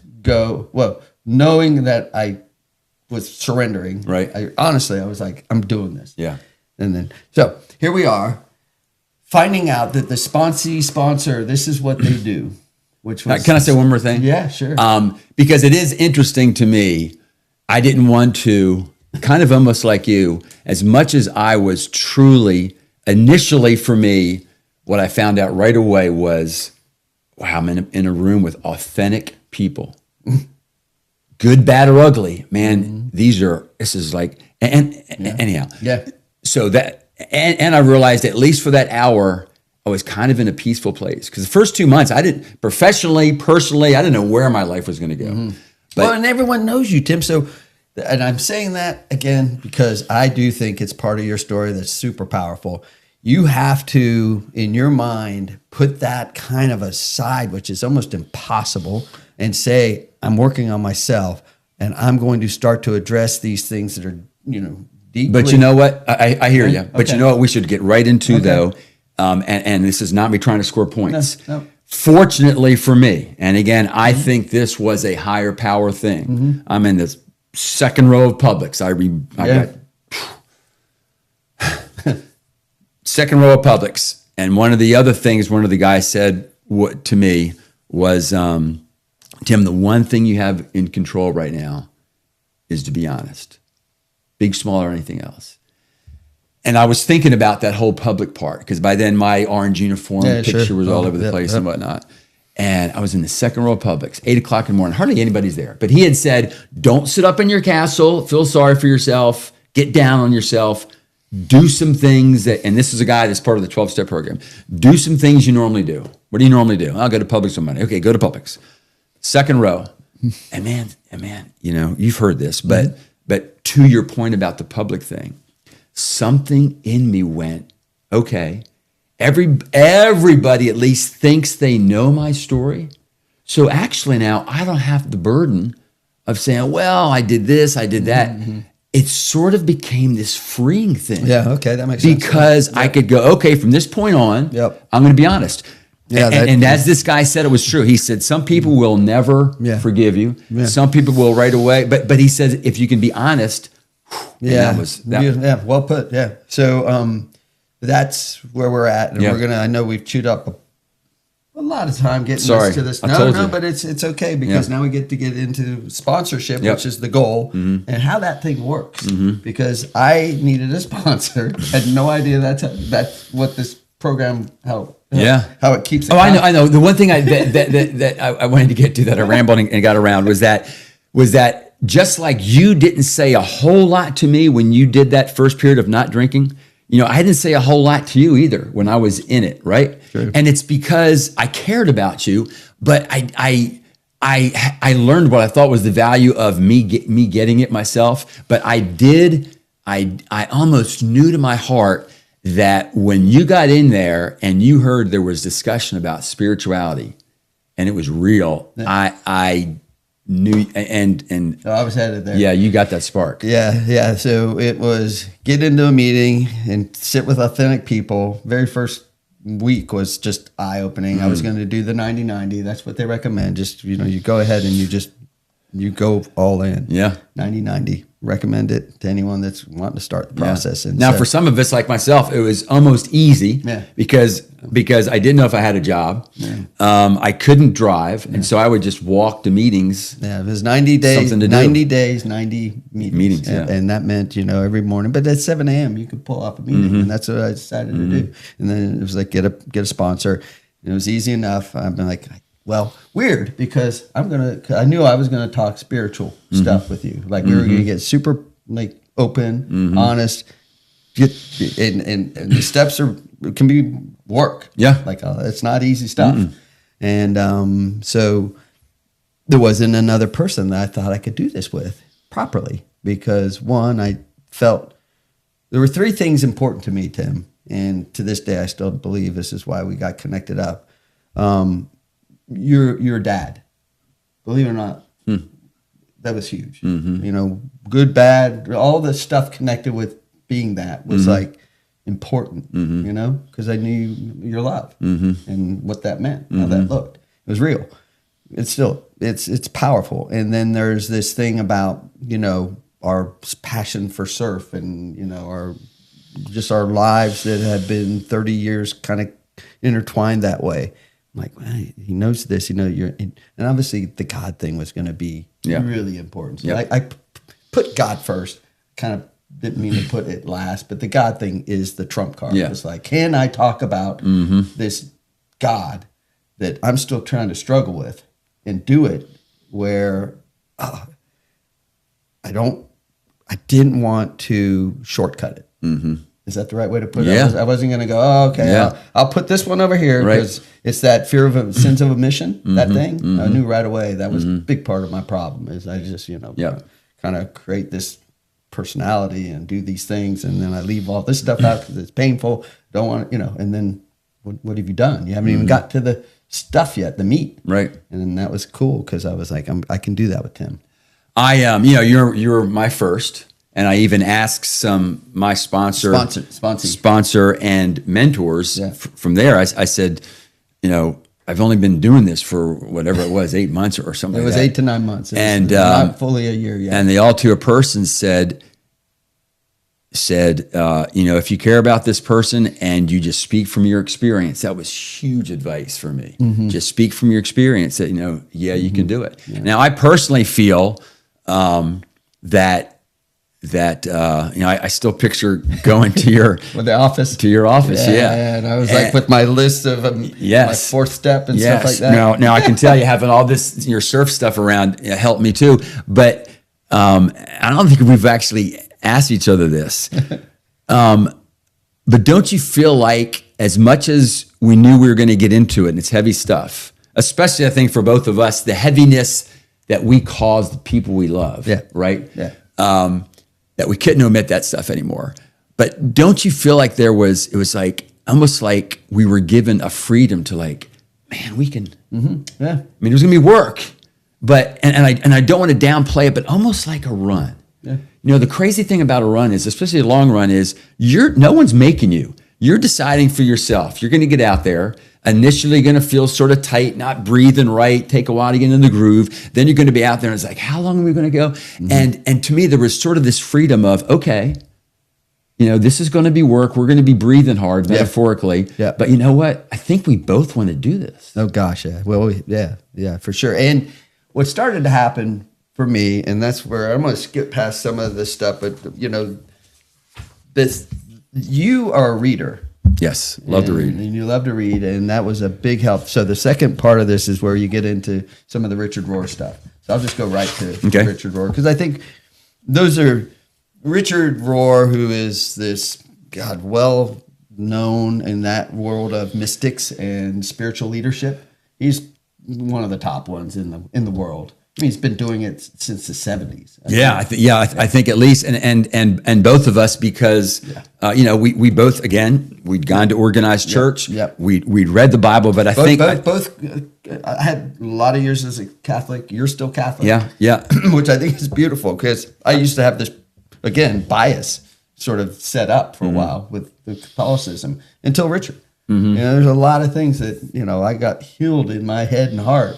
knowing that I was surrendering. Right. Honestly, I was like, I'm doing this. Yeah. And then, so here we are, finding out that the sponsor, this is what they do. Which was, can I say one more thing? Yeah, sure. Because it is interesting to me. I didn't want to, kind of almost like you, as much as I was truly, initially for me, what I found out right away was, wow, I'm in a room with authentic people. Good, bad, or ugly. Man, this is like, anyhow. Yeah. So that, and I realized at least for that hour, I was kind of in a peaceful place. Because the first 2 months, I didn't, professionally, personally, I didn't know where my life was going to go. But, and everyone knows you, Tim. So, and I'm saying that again because I do think it's part of your story that's super powerful. You have to, in your mind, put that kind of aside, which is almost impossible, and say, I'm working on myself, and I'm going to start to address these things that are, deeply. But you know what? I hear you. But you know what we should get right into, though, and this is not me trying to score points. No. Fortunately for me, and again, I think this was a higher power thing. I'm in the second row of Publix. I got second row of Publix. And one of the other things one of the guys said to me was, Tim, the one thing you have in control right now is to be honest. Big, small, or anything else. And I was thinking about that whole public part, because by then my orange uniform picture was all over the place and whatnot. And I was in the second row of Publix, 8 o'clock in the morning. Hardly anybody's there. But he had said, don't sit up in your castle, feel sorry for yourself, get down on yourself. do some things that, and this is a guy that's part of the 12-step program. Do some things you normally do. What do you normally do? I'll go to Publix on Monday. Okay, go to Publix. Second row. And man, you know, you've heard this, but to your point about the public thing, something in me went, okay, everybody at least thinks they know my story. So actually now I don't have the burden of saying, well, I did this, I did that. Mm-hmm. It sort of became this freeing thing. Yeah, okay, that makes sense. Because I could go, okay, from this point on, I'm going to be honest. Yeah, and as this guy said, it was true. He said, some people will never forgive you. Yeah. Some people will right away. But he said, if you can be honest, well put. Yeah. So that's where we're at. And we're I know we've chewed up a lot of time getting to this. No, but it's okay because now we get to get into sponsorship, which is the goal, and how that thing works. Because I needed a sponsor, had no idea that's what this program how it keeps. I know. The one thing that I wanted to get to that I rambled and got around was that just like you didn't say a whole lot to me when you did that first period of not drinking. You know, I didn't say a whole lot to you either when I was in it, right? Sure. And it's because I cared about you, but I learned what I thought was the value of me getting it myself. But I almost knew to my heart that when you got in there and you heard there was discussion about spirituality and it was real, I knew, and I was headed there. Yeah, you got that spark. Yeah. So it was get into a meeting and sit with authentic people. Very first week was just eye opening. I was going to do the 90-90. That's what they recommend. Just you go ahead and you go all in. Yeah, 90-90. Recommend it to anyone that's wanting to start the process. And now, for some of us like myself, it was almost easy because I didn't know if I had a job. Yeah. I couldn't drive, and so I would just walk to meetings. Yeah, it was 90 days, 90 days, 90 meetings. And that meant, every morning. But at 7 a.m., you could pull off a meeting, and that's what I decided to do. And then it was like, get a sponsor. And it was easy enough. I've been like, well, weird because I knew I was going to talk spiritual stuff with you. Like we were going to get super like open, honest, and the steps can be work. Yeah. Like it's not easy stuff. And so there wasn't another person that I thought I could do this with properly because one, I felt there were three things important to me, Tim. And to this day, I still believe this is why we got connected up. You're a dad, believe it or not. That was huge. Good, bad, all the stuff connected with being that was like important. Because I knew your love and what that meant, how that looked. It was real. It's still it's powerful. And then there's this thing about our passion for surf and our lives that have been 30 years kind of intertwined that way. I'm like, well, he knows this, and obviously the God thing was going to be really important. So I put God first, kind of didn't mean to put it last, but the God thing is the trump card. Yeah. It's like, can I talk about this God that I'm still trying to struggle with and do it where I didn't want to shortcut it. Is that the right way to put it? Yeah. I wasn't going to go, I'll put this one over here because it's that fear of sins of omission, that thing. I knew right away that was a big part of my problem is I just, kind of create this personality and do these things. And then I leave all this stuff out because it's painful. Don't want to, and then what have you done? You haven't even got to the stuff yet, the meat. Right. And then that was cool because I was like, I can do that with Tim. You're my first. And I even asked my sponsor and mentors from there. I said, I've only been doing this for whatever it was, 8 months or something. It was 8 to 9 months. It was not fully a year yet. And they all to a person said, if you care about this person and you just speak from your experience, that was huge advice for me. Just speak from your experience that, you can do it. Yeah. Now, I personally feel I still picture going to your the office, to your office, and I was with my list of my fourth step and stuff like that. Now I can tell you having all this your surf stuff around helped me too, but I don't think we've actually asked each other this. But don't you feel like as much as we knew we were going to get into it, and it's heavy stuff, especially I think for both of us, the heaviness that we caused the people we love, right? Yeah. That we couldn't omit that stuff anymore. But don't you feel like it was like, almost like we were given a freedom to like, man, we can, Yeah. I mean, there's gonna be work, but, and I don't want to downplay it, but almost like a run. Yeah. You know, the crazy thing about a run is, especially a long run, is no one's making you. You're deciding for yourself. You're going to get out there, initially going to feel sort of tight, not breathing right, take a while to get in the groove. Then you're going to be out there and it's like, how long are we going to go? And to me, there was sort of this freedom of, okay, you know, this is going to be work. We're going to be breathing hard, metaphorically. Yeah. But you know what? I think we both want to do this. Oh gosh, yeah. Well, yeah, for sure. And what started to happen for me, and that's where I'm going to skip past some of this stuff, but you know, you are a reader. Yes, love to read. And you love to read, and that was a big help. So the second part of this is where you get into some of the Richard Rohr stuff. So I'll just go right to Richard Rohr, because I think those are Richard Rohr, who is this well known in that world of mystics and spiritual leadership. He's one of the top ones in the world. I mean, he's been doing it since the 70s. I think at least, and both of us, because you know, we both, again, we'd gone to organized church. Yep. We'd read the Bible, but I had a lot of years as a Catholic. You're still Catholic. Yeah. Which I think is beautiful, because I used to have this, again, bias sort of set up for a while with the Catholicism until Richard. You know, there's a lot of things that, you know, I got healed in my head and heart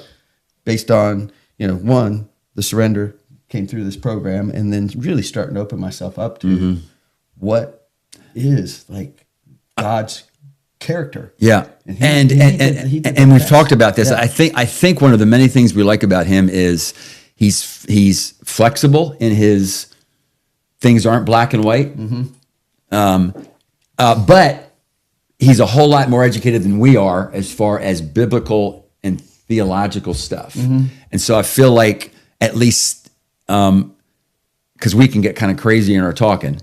based on, you know, one, the surrender came through this program, and then really starting to open myself up to what is like God's character. Yeah. And we've talked about this. I think one of the many things we like about him is he's flexible in his things aren't black and white. But he's a whole lot more educated than we are as far as biblical and theological stuff. And so I feel like, at least, because we can get kind of crazy in our talking,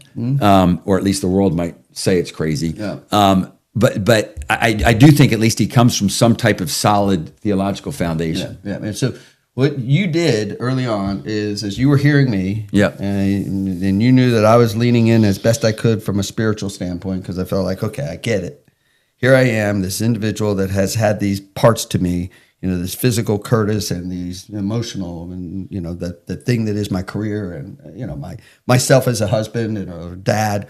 or at least the world might say it's crazy. But I do think at least he comes from some type of solid theological foundation. And so what you did early on is, as you were hearing me, and you knew that I was leaning in as best I could from a spiritual standpoint, because I felt like, okay, I get it. Here I am, this individual that has had these parts to me, you know, this physical Curtis and these emotional, and, you know, the thing that is my career, and, you know, myself as a husband and a dad.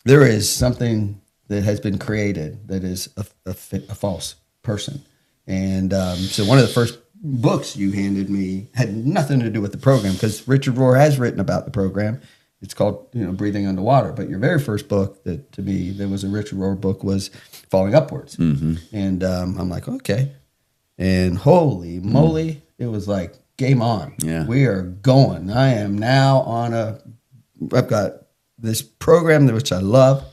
There is something that has been created that is a false person. And so one of the first books you handed me had nothing to do with the program, because Richard Rohr has written about the program. It's called, you know, Breathing Underwater. But your very first book that, to me, that was a Richard Rohr book, was Falling Upwards. And I'm like, okay. And holy moly, it was like game on. Yeah. We are going. I am now I've got this program which I love.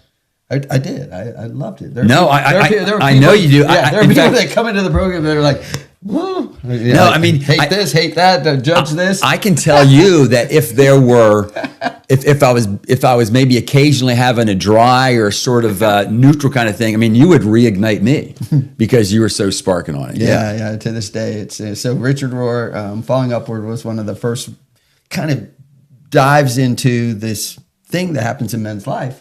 I did. I loved it. I know you do. Yeah, there are people that come into the program that are like, whoa. Yeah, no, I mean, hate this, hate that, judge this. I can tell you that if there were, if I was maybe occasionally having a dry or sort of neutral kind of thing, I mean, you would reignite me because you were so sparking on it. Yeah. To this day, it's so Richard Rohr, Falling Upward was one of the first kind of dives into this thing that happens in men's life.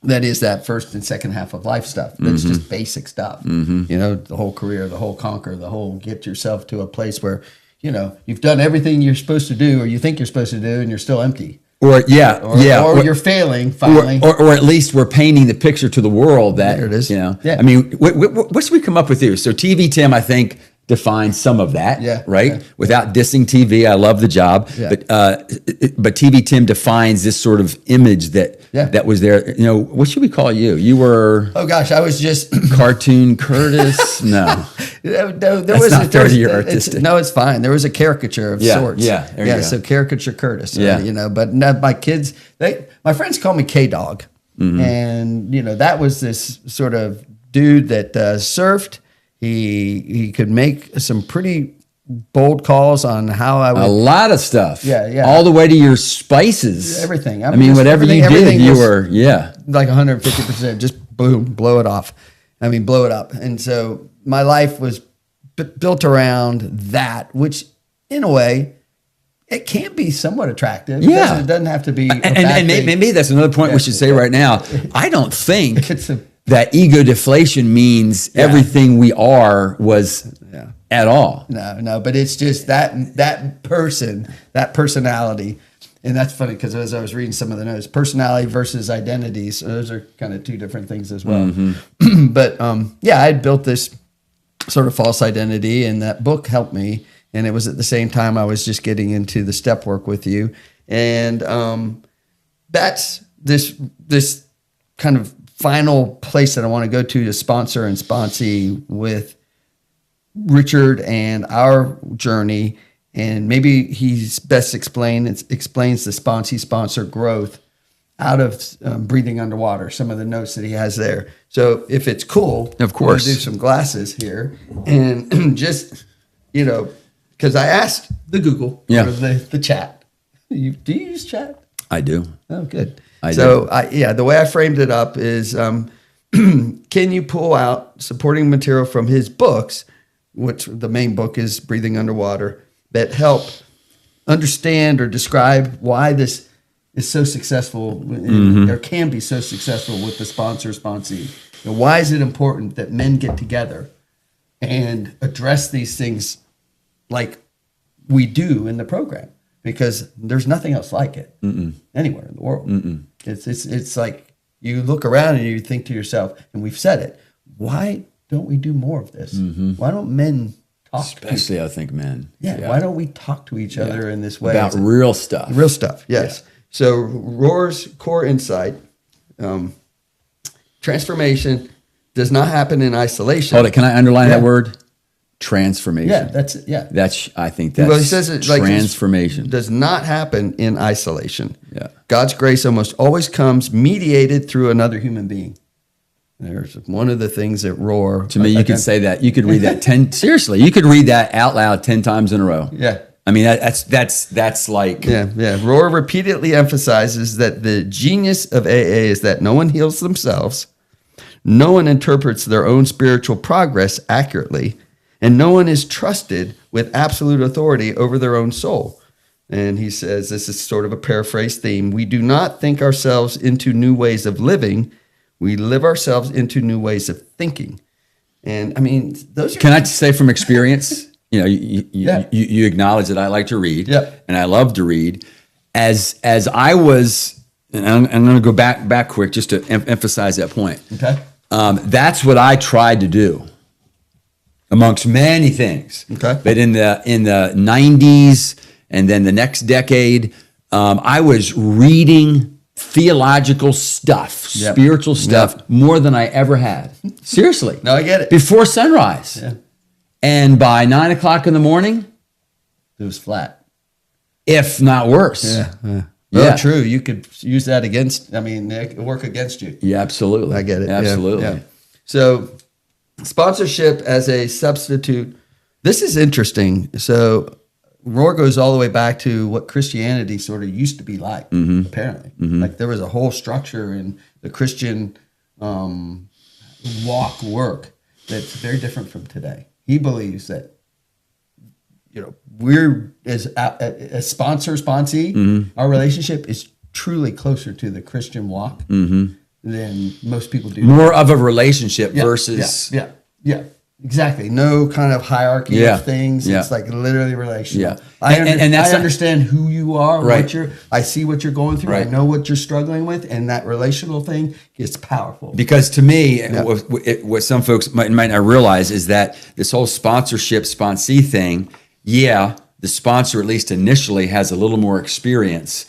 That is that first and second half of life stuff. That's just basic stuff. You know, the whole career, the whole conquer, the whole get yourself to a place where, you know, you've done everything you're supposed to do, or you think you're supposed to do, and you're still empty. Or you're failing finally. Or at least we're painting the picture to the world that, there it is. You know, Yeah. I mean, what should we come up with here? So TV Tim, I think, defines some of that, right? Yeah. Without dissing TV, I love the job, but TV Tim defines this sort of image that was there. You know, what should we call you? You were, oh gosh, I was just cartoon Curtis. No, there was not 30-year artistic. No, it's fine. There was a caricature of sorts. There you go. So caricature Curtis. Yeah. You know, but my kids, my friends call me K-Dog, and you know, that was this sort of dude that surfed. He could make some pretty bold calls on how I A would lot of stuff. Yeah. All the way to your spices. everything. I mean, just- whatever you everything did, you was were, like 150%. Just boom, blow it off. I mean, blow it up. And so my life was built around that, which in a way, it can be somewhat attractive. Yeah. It doesn't have to be. And maybe that's another point we should say right now. I don't think It's a- that ego deflation means everything we are was at all. No, but it's just that person, that personality. And that's funny because as I was reading some of the notes, personality versus identities, those are kind of two different things as well. But I had built this sort of false identity, and that book helped me. And it was at the same time I was just getting into the step work with you. And that's this kind of final place that I want to go to sponsor and sponsee with Richard and our journey. And maybe he's best explains the sponsor growth out of breathing underwater, some of the notes that he has there. So if it's cool, Of course. we'll do some glasses here. And just, because I asked the Google, Yeah. or the chat. Do you use chat? I do. Oh, good. I so the way I framed it up is, can you pull out supporting material from his books, which the main book is Breathing Underwater, that help understand or describe why this is so successful or can be so successful with the sponsor-sponsee? Why is it important that men get together and address these things like we do in the program? Because there's nothing else like it anywhere in the world. It's like you look around and you think to yourself, and we've said it, why don't we do more of this? Why don't men talk Especially, I think, men. why don't we talk to each other in this way? About real stuff. Real stuff, yes. So Rohr's core insight, transformation does not happen in isolation. Hold it. Can I underline that word? Transformation. Yeah, that's it. Yeah. I think that's Well, he says it like transformation. does not happen in isolation. Yeah. God's grace almost always comes mediated through another human being. There's one of the things that Rohr. To me, you could say that. You could read that 10. Seriously, you could read that out loud 10 times in a row. Yeah. I mean, that's like. Yeah. Rohr repeatedly emphasizes that the genius of AA is that no one heals themselves, no one interprets their own spiritual progress accurately, and no one is trusted with absolute authority over their own soul. And he says, this is sort of a paraphrase theme. We do not think ourselves into new ways of living. We live ourselves into new ways of thinking. And I mean, those are. Can I just say from experience, you acknowledge that I like to read, and I love to read. As I was, and I'm going to go back quick just to emphasize that point. Okay. That's what I tried to do, amongst many things. Okay. But in the 90s and then the next decade, I was reading theological stuff, spiritual stuff, more than I ever had. Seriously. No, I get it. Before sunrise. Yeah. And by 9 o'clock in the morning, It was flat. if not worse. Yeah. Yeah. Oh, true. You could use that against, it could work against you. Yeah, absolutely. I get it. Absolutely. Yeah. So, sponsorship as a substitute. This is interesting. So, Rohr goes all the way back to what Christianity sort of used to be like, apparently. Like there was a whole structure in the Christian walk work that's very different from today. He believes that, we're as sponsor, sponsee, our relationship is truly closer to the Christian walk than most people do. More of a relationship versus. Yeah, exactly. No kind of hierarchy of things. Yeah. It's like literally relational. Yeah. I And that's understand who you are, Right. I see what you're going through. Right. I know what you're struggling with, and that relational thing is powerful. Because to me, what some folks might not realize is that this whole sponsorship, sponsee thing, the sponsor, at least initially, has a little more experience,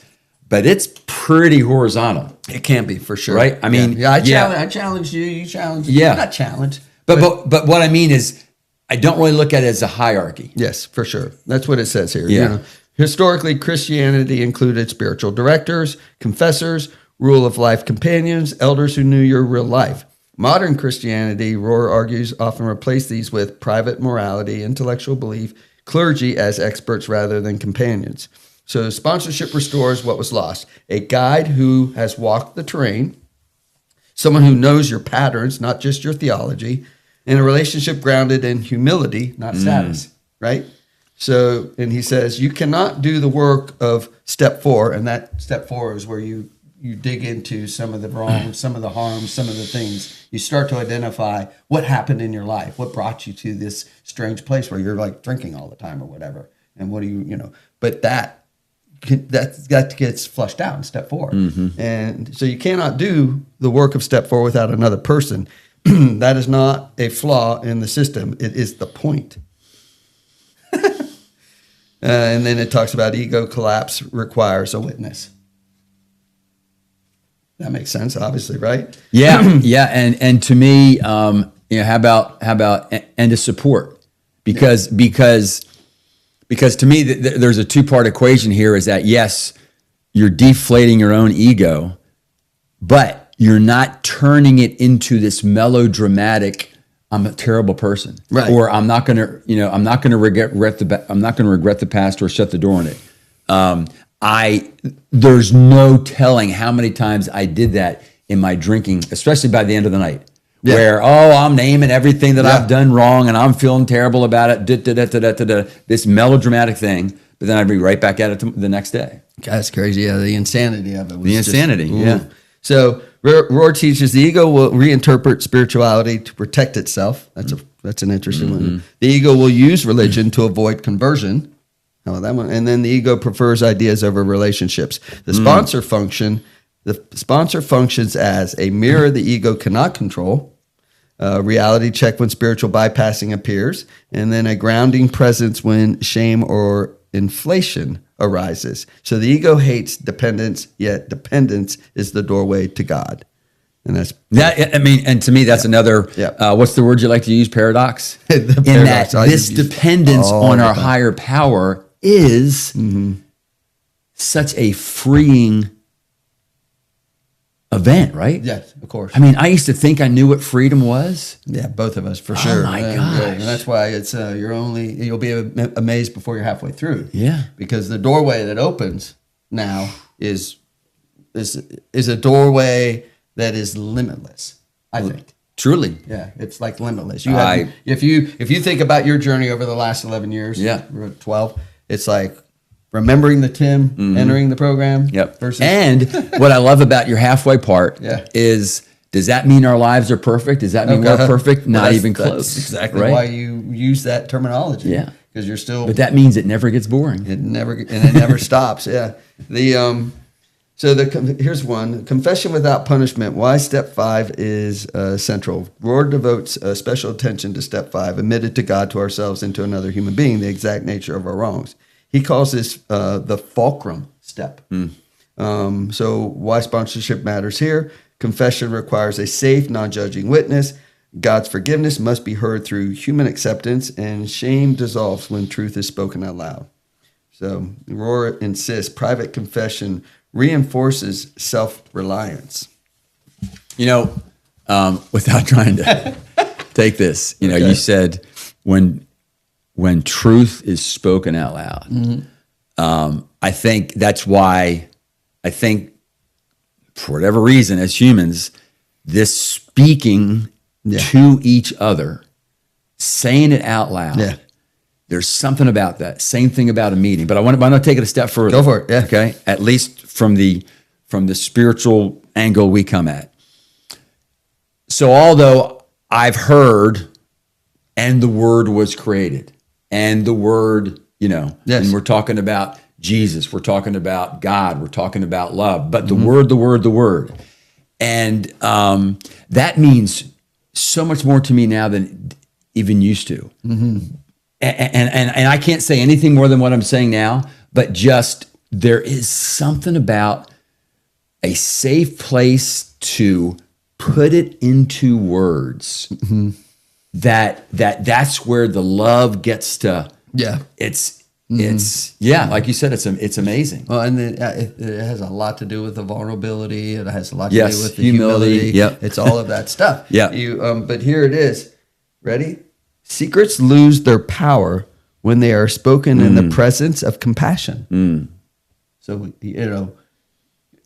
but it's pretty horizontal. It can be for sure, Right? I mean, I challenge you. You challenge me. Yeah. Not challenge. But what I mean is, I don't really look at it as a hierarchy. Yes, for sure. That's what it says here. Yeah. Historically, Christianity included spiritual directors, confessors, rule of life companions, elders who knew your real life. Modern Christianity, Rohr argues, often replaced these with private morality, intellectual belief, clergy as experts rather than companions. So sponsorship restores what was lost. A guide who has walked the terrain, someone who knows your patterns, not just your theology, and a relationship grounded in humility, not status, right? So, and he says, you cannot do the work of step 4, and that step 4 is where you dig into some of the wrongs, some of the harms, some of the things. You start to identify what happened in your life, what brought you to this strange place where you're like drinking all the time or whatever. And what do you, but that gets flushed out in step 4. And so you cannot do the work of step 4 without another person. That is not a flaw in the system. It is the point. And then it talks about ego collapse requires a witness. That makes sense, obviously, right? Yeah, yeah, and to me, how about and a support, because to me there's a 2-part equation here. Is that yes, you're deflating your own ego, but you're not turning it into this melodramatic, I'm a terrible person, right? Or I'm not going to regret the past or shut the door on it. There's no telling how many times I did that in my drinking, especially by the end of the night, where I'm naming everything that I've done wrong and I'm feeling terrible about it. This melodramatic thing, but then I'd be right back at it the next day. That's crazy. Yeah, the insanity of it. The insanity. Yeah. So Rohr teaches the ego will reinterpret spirituality to protect itself. That's an interesting one. The ego will use religion to avoid conversion. Oh, that one. And then the ego prefers ideas over relationships. The sponsor functions as a mirror the ego cannot control, reality check when spiritual bypassing appears, and then a grounding presence when shame or inflation arises. So the ego hates dependence, yet dependence is the doorway to God. And that's that. I mean, and to me, that's another. What's the word you like to use? Paradox. The paradox. In that this dependence on our higher power is such a freeing event, right? Yes, of course. I mean, I used to think I knew what freedom was. Yeah, both of us for sure. Oh my gosh! And that's why it's you'll be amazed before you're halfway through. Yeah, because the doorway that opens now is a doorway that is limitless. I think truly. Yeah, it's like limitless. If you think about your journey over the last 11 years, 12, it's like remembering the Tim entering the program. Yep. And what I love about your halfway part is, does that mean our lives are perfect? Does that mean we're perfect? Not even close. That's exactly why you use that terminology. Yeah. Because you're still. But that means it never gets boring. It never stops. Yeah. Here's one: confession without punishment. Why step 5 is central. Rohr devotes special attention to step 5, admitted to God, to ourselves, and to another human being, the exact nature of our wrongs. He calls this the fulcrum step. So why sponsorship matters here. Confession requires a safe, non-judging witness. God's forgiveness must be heard through human acceptance, and shame dissolves when truth is spoken out loud. So Rohr insists private confession reinforces self-reliance. Without trying to take this, you said when truth is spoken out loud. I think that's why for whatever reason, as humans, this speaking to each other, saying it out loud, there's something about that. Same thing about a meeting. But I want to take it a step further. Go for it. Yeah. Okay. At least from the spiritual angle we come at. So although I've heard, and the word was created, and the word, and we're talking about Jesus, we're talking about God, we're talking about love, but the word. And that means so much more to me now than it even used to. And I can't say anything more than what I'm saying now, but just there is something about a safe place to put it into words that's where the love gets to. Yeah. It's like you said, it's amazing. Well, and it has a lot to do with the vulnerability. It has a lot to do with the humility. Yep. It's all of that stuff. Yeah. But here it is. Ready? Secrets lose their power when they are spoken in the presence of compassion. So, you know,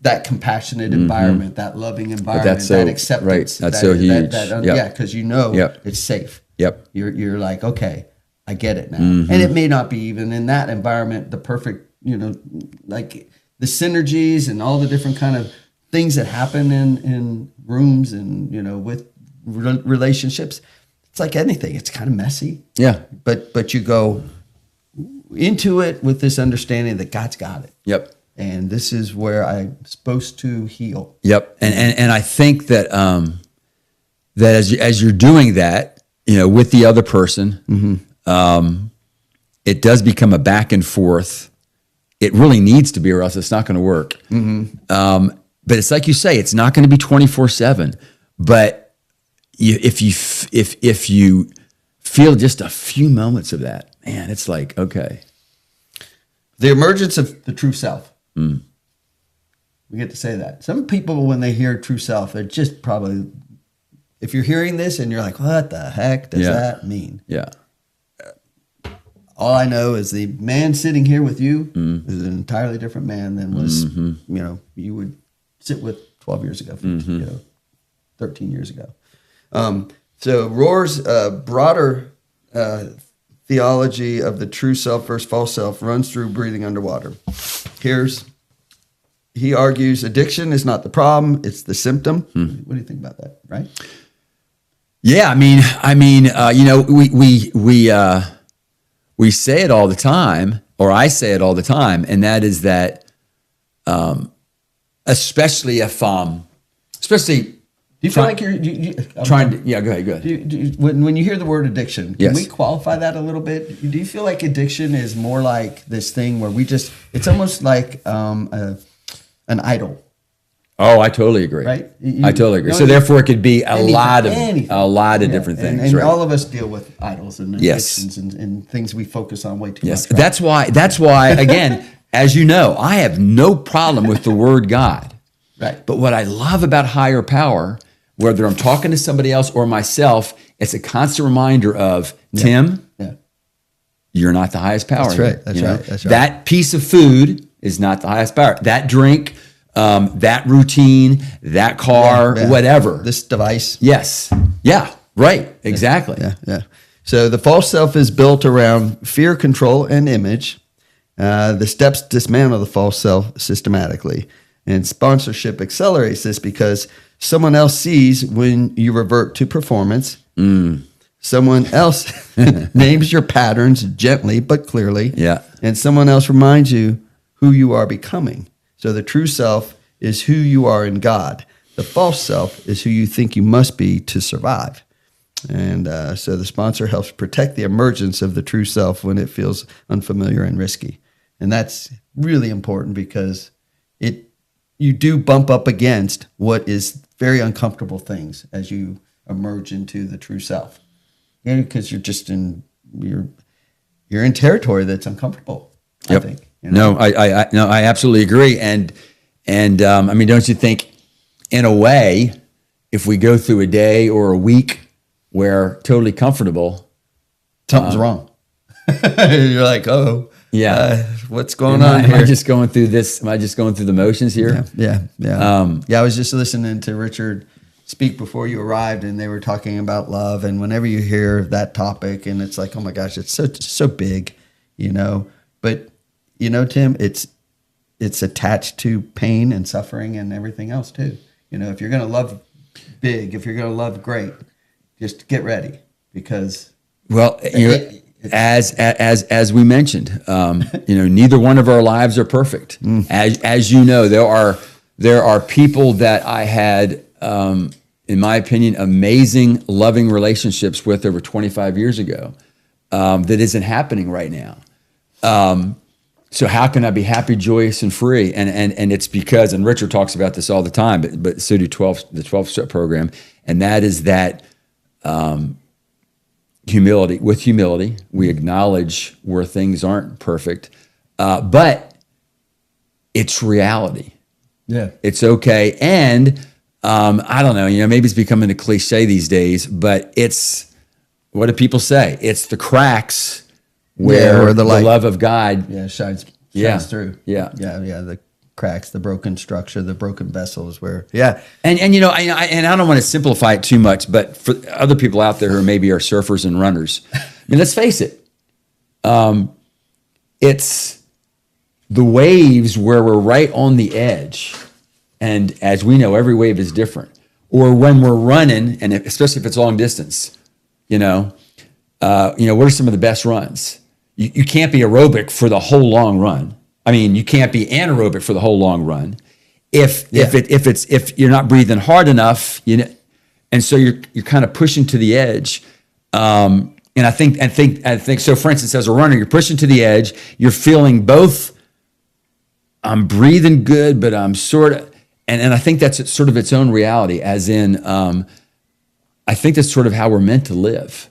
that compassionate environment, that loving environment, that acceptance. Right. That's so huge. Yeah, because you know it's safe. Yep. You're like, okay, I get it now. And it may not be even in that environment the perfect, you know, like the synergies and all the different kind of things that happen in rooms and, you know, with relationships. It's like anything. It's kind of messy. Yeah. But you go into it with this understanding that God's got it. Yep. And this is where I'm supposed to heal. Yep. And I think that that as you're doing that, you know, with the other person, it does become a back and forth. It really needs to be, or else it's not going to work. But it's like you say, it's not going to be 24/7. But if you feel just a few moments of that, man, it's like, okay. The emergence of the true self. We get to say that. Some people, when they hear true self, they're just probably, if you're hearing this and you're like, what the heck does that mean? Yeah. All I know is the man sitting here with you is an entirely different man than was, you know, you would sit with 12 years ago, 15, you know, 13 years ago. So Rohr's broader theology of the true self versus false self runs through breathing underwater. He argues addiction is not the problem, it's the symptom. What do you think about that, right? Yeah, I mean, you know, we say it all the time, or I say it all the time, and that is that, especially if, especially. Do you feel like you're trying to? Yeah, go ahead. When you hear the word addiction, can Yes. we qualify that a little bit? Do you feel like addiction is more like this thing where it's almost like an idol? Oh, I totally agree. Right? I totally agree. You know, so therefore, it could be a anything, lot of anything. different things. And right? all of us deal with idols and Yes. addictions and things we focus on way too Yes, much. Right? that's why. Again, as you know, I have no problem with the word God. Right. But what I love about higher power, whether I'm talking to somebody else or myself, it's a constant reminder of Tim. Yeah. You're not the highest power. That's right. That's you know? right. That's right. That piece of food is not the highest power. That drink, that routine, that car, Yeah. whatever. This device. Yes. Yeah. Right. Exactly. Yeah. So the false self is built around fear, control, and image. The steps dismantle the false self systematically. And sponsorship accelerates this because someone else sees when you revert to performance. Someone else names your patterns gently but clearly. Yeah. And someone else reminds you who you are becoming. So the true self is who you are in God. The false self is who you think you must be to survive. And so the sponsor helps protect the emergence of the true self when it feels unfamiliar and risky. And that's really important because you do bump up against what is very uncomfortable things as you emerge into the true self. Yeah, because you're just you're in territory that's uncomfortable. Yep. I think. You know? No, I absolutely agree. And I mean, don't you think, in a way, if we go through a day or a week where totally comfortable, Something's wrong. You're like, what's going on here? Am I just going through this? Am I just going through the motions here? Yeah. I was just listening to Richard speak before you arrived, and they were talking about love. And whenever you hear that topic, and it's like, oh my gosh, it's so big, you know. But you know, Tim, it's attached to pain and suffering and everything else too. You know, if you're going to love big, if you're going to love great, just get ready because. Well, as we mentioned, you know, neither one of our lives are perfect. As you know, there are people that I had, in my opinion, amazing, loving relationships with over 25 years ago. That isn't happening right now. So how can I be happy, joyous, and free? And it's because, and Richard talks about this all the time, but so do the 12-step program, and that is that. Humility. With humility, we acknowledge where things aren't perfect, but it's reality. Yeah, it's okay. And I don't know, you know, maybe it's becoming a cliche these days, but it's, what do people say? It's the cracks where the light, love of God shines through. Yeah. The cracks, the broken structure, the broken vessels where, And you know, I don't want to simplify it too much, but for other people out there who maybe are surfers and runners, I mean, let's face it, it's the waves where we're right on the edge. And as we know, every wave is different. Or when we're running, and especially if it's long distance, what are some of the best runs? You can't be aerobic for the whole long run. I mean, you can't be anaerobic for the whole long run. If you're not breathing hard enough, and so you're kind of pushing to the edge. And I think so. For instance, as a runner, you're pushing to the edge. You're feeling both. I'm breathing good, but I'm sort of. And I think that's sort of its own reality, as in, I think that's sort of how we're meant to live.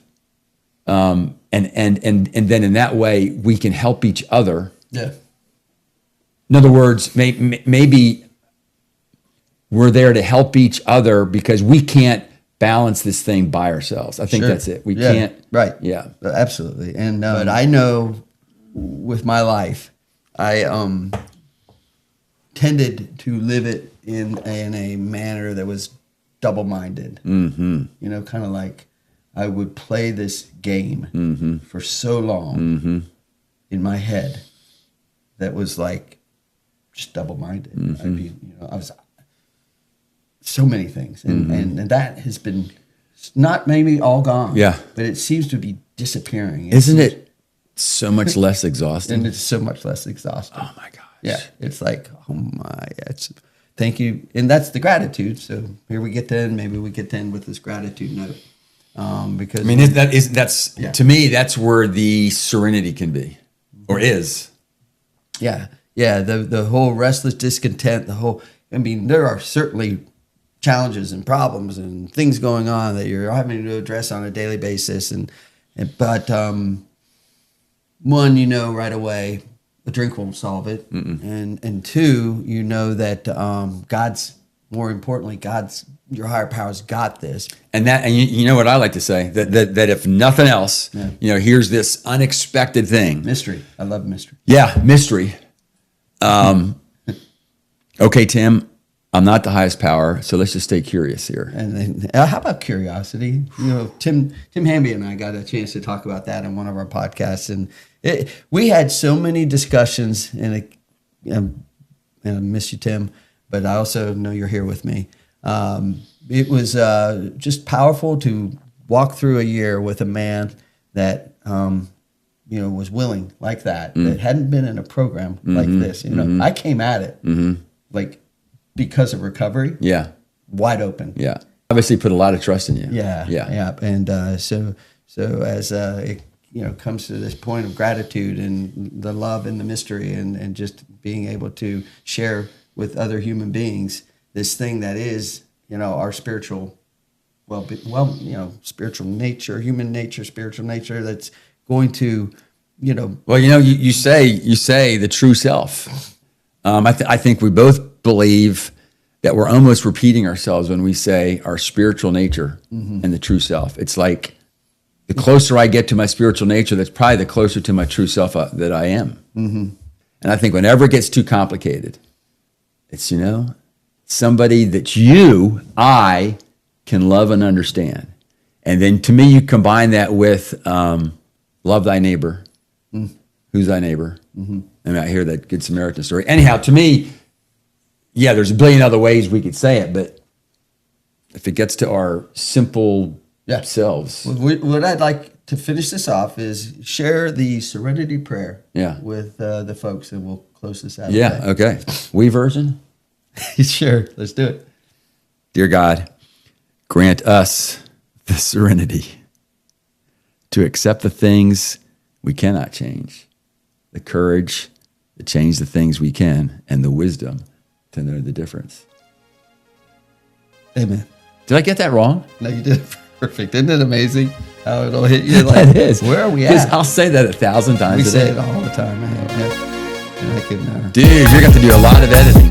And then in that way, we can help each other. Yeah. In other words, maybe we're there to help each other because we can't balance this thing by ourselves. I think that's it. We can't. Right. Yeah. Absolutely. And but I know with my life, I tended to live it in a manner that was double-minded. Mm-hmm. Kind of like I would play this game for so long in my head that was like just double-minded. I was so many things, and that has been not maybe all gone. Yeah, but it seems to be disappearing. Isn't it so much less exhausting? And it's so much less exhausting. Oh my gosh. Yeah, it's like, oh my, thank you. And that's the gratitude. So here we get to end. Maybe we get to end with this gratitude note. Because I mean, that's to me, that's where the serenity can be, or is. Yeah. The whole restless discontent, there are certainly challenges and problems and things going on that you're having to address on a daily basis. But one, right away, a drink won't solve it. And two, that God's your higher powers got this. And you know what I like to say, that if nothing else, here's this unexpected thing. Mystery. I love mystery. Yeah, mystery. Okay, Tim, I'm not the highest power, so let's just stay curious here. And then, how about curiosity? Tim Hamby and I got a chance to talk about that in one of our podcasts, and we had so many discussions. And I miss you, Tim, but I also know you're here with me. It was just powerful to walk through a year with a man that was willing like that, that hadn't been in a program like this. I came at it like because of recovery. Yeah. Wide open. Yeah. Obviously put a lot of trust in you. Yeah. And so as it comes to this point of gratitude and the love and the mystery and just being able to share with other human beings this thing that is, our spiritual, spiritual nature, human nature, spiritual nature that's going to, Well, you say the true self. I think we both believe that we're almost repeating ourselves when we say our spiritual nature and the true self. It's like the closer I get to my spiritual nature, that's probably the closer to my true self that I am. And I think whenever it gets too complicated, it's, somebody that I can love and understand. And then to me, you combine that with love thy neighbor. Who's thy neighbor? And I hear that Good Samaritan story. Anyhow, to me, there's a billion other ways we could say it, but if it gets to our simple selves. What I'd like to finish this off is share the Serenity Prayer with the folks, and we'll close this out. Yeah, okay. We version? Sure, let's do it. Dear God, grant us the serenity to accept the things we cannot change, the courage to change the things we can, and the wisdom to know the difference. Amen. Did I get that wrong? No, you did it perfect. Isn't it amazing how it'll hit you? Like, that is. Where are we at? I'll say that 1,000 times we a day. say it all the time. Man. Yeah. Dude, you're going to have to do a lot of editing.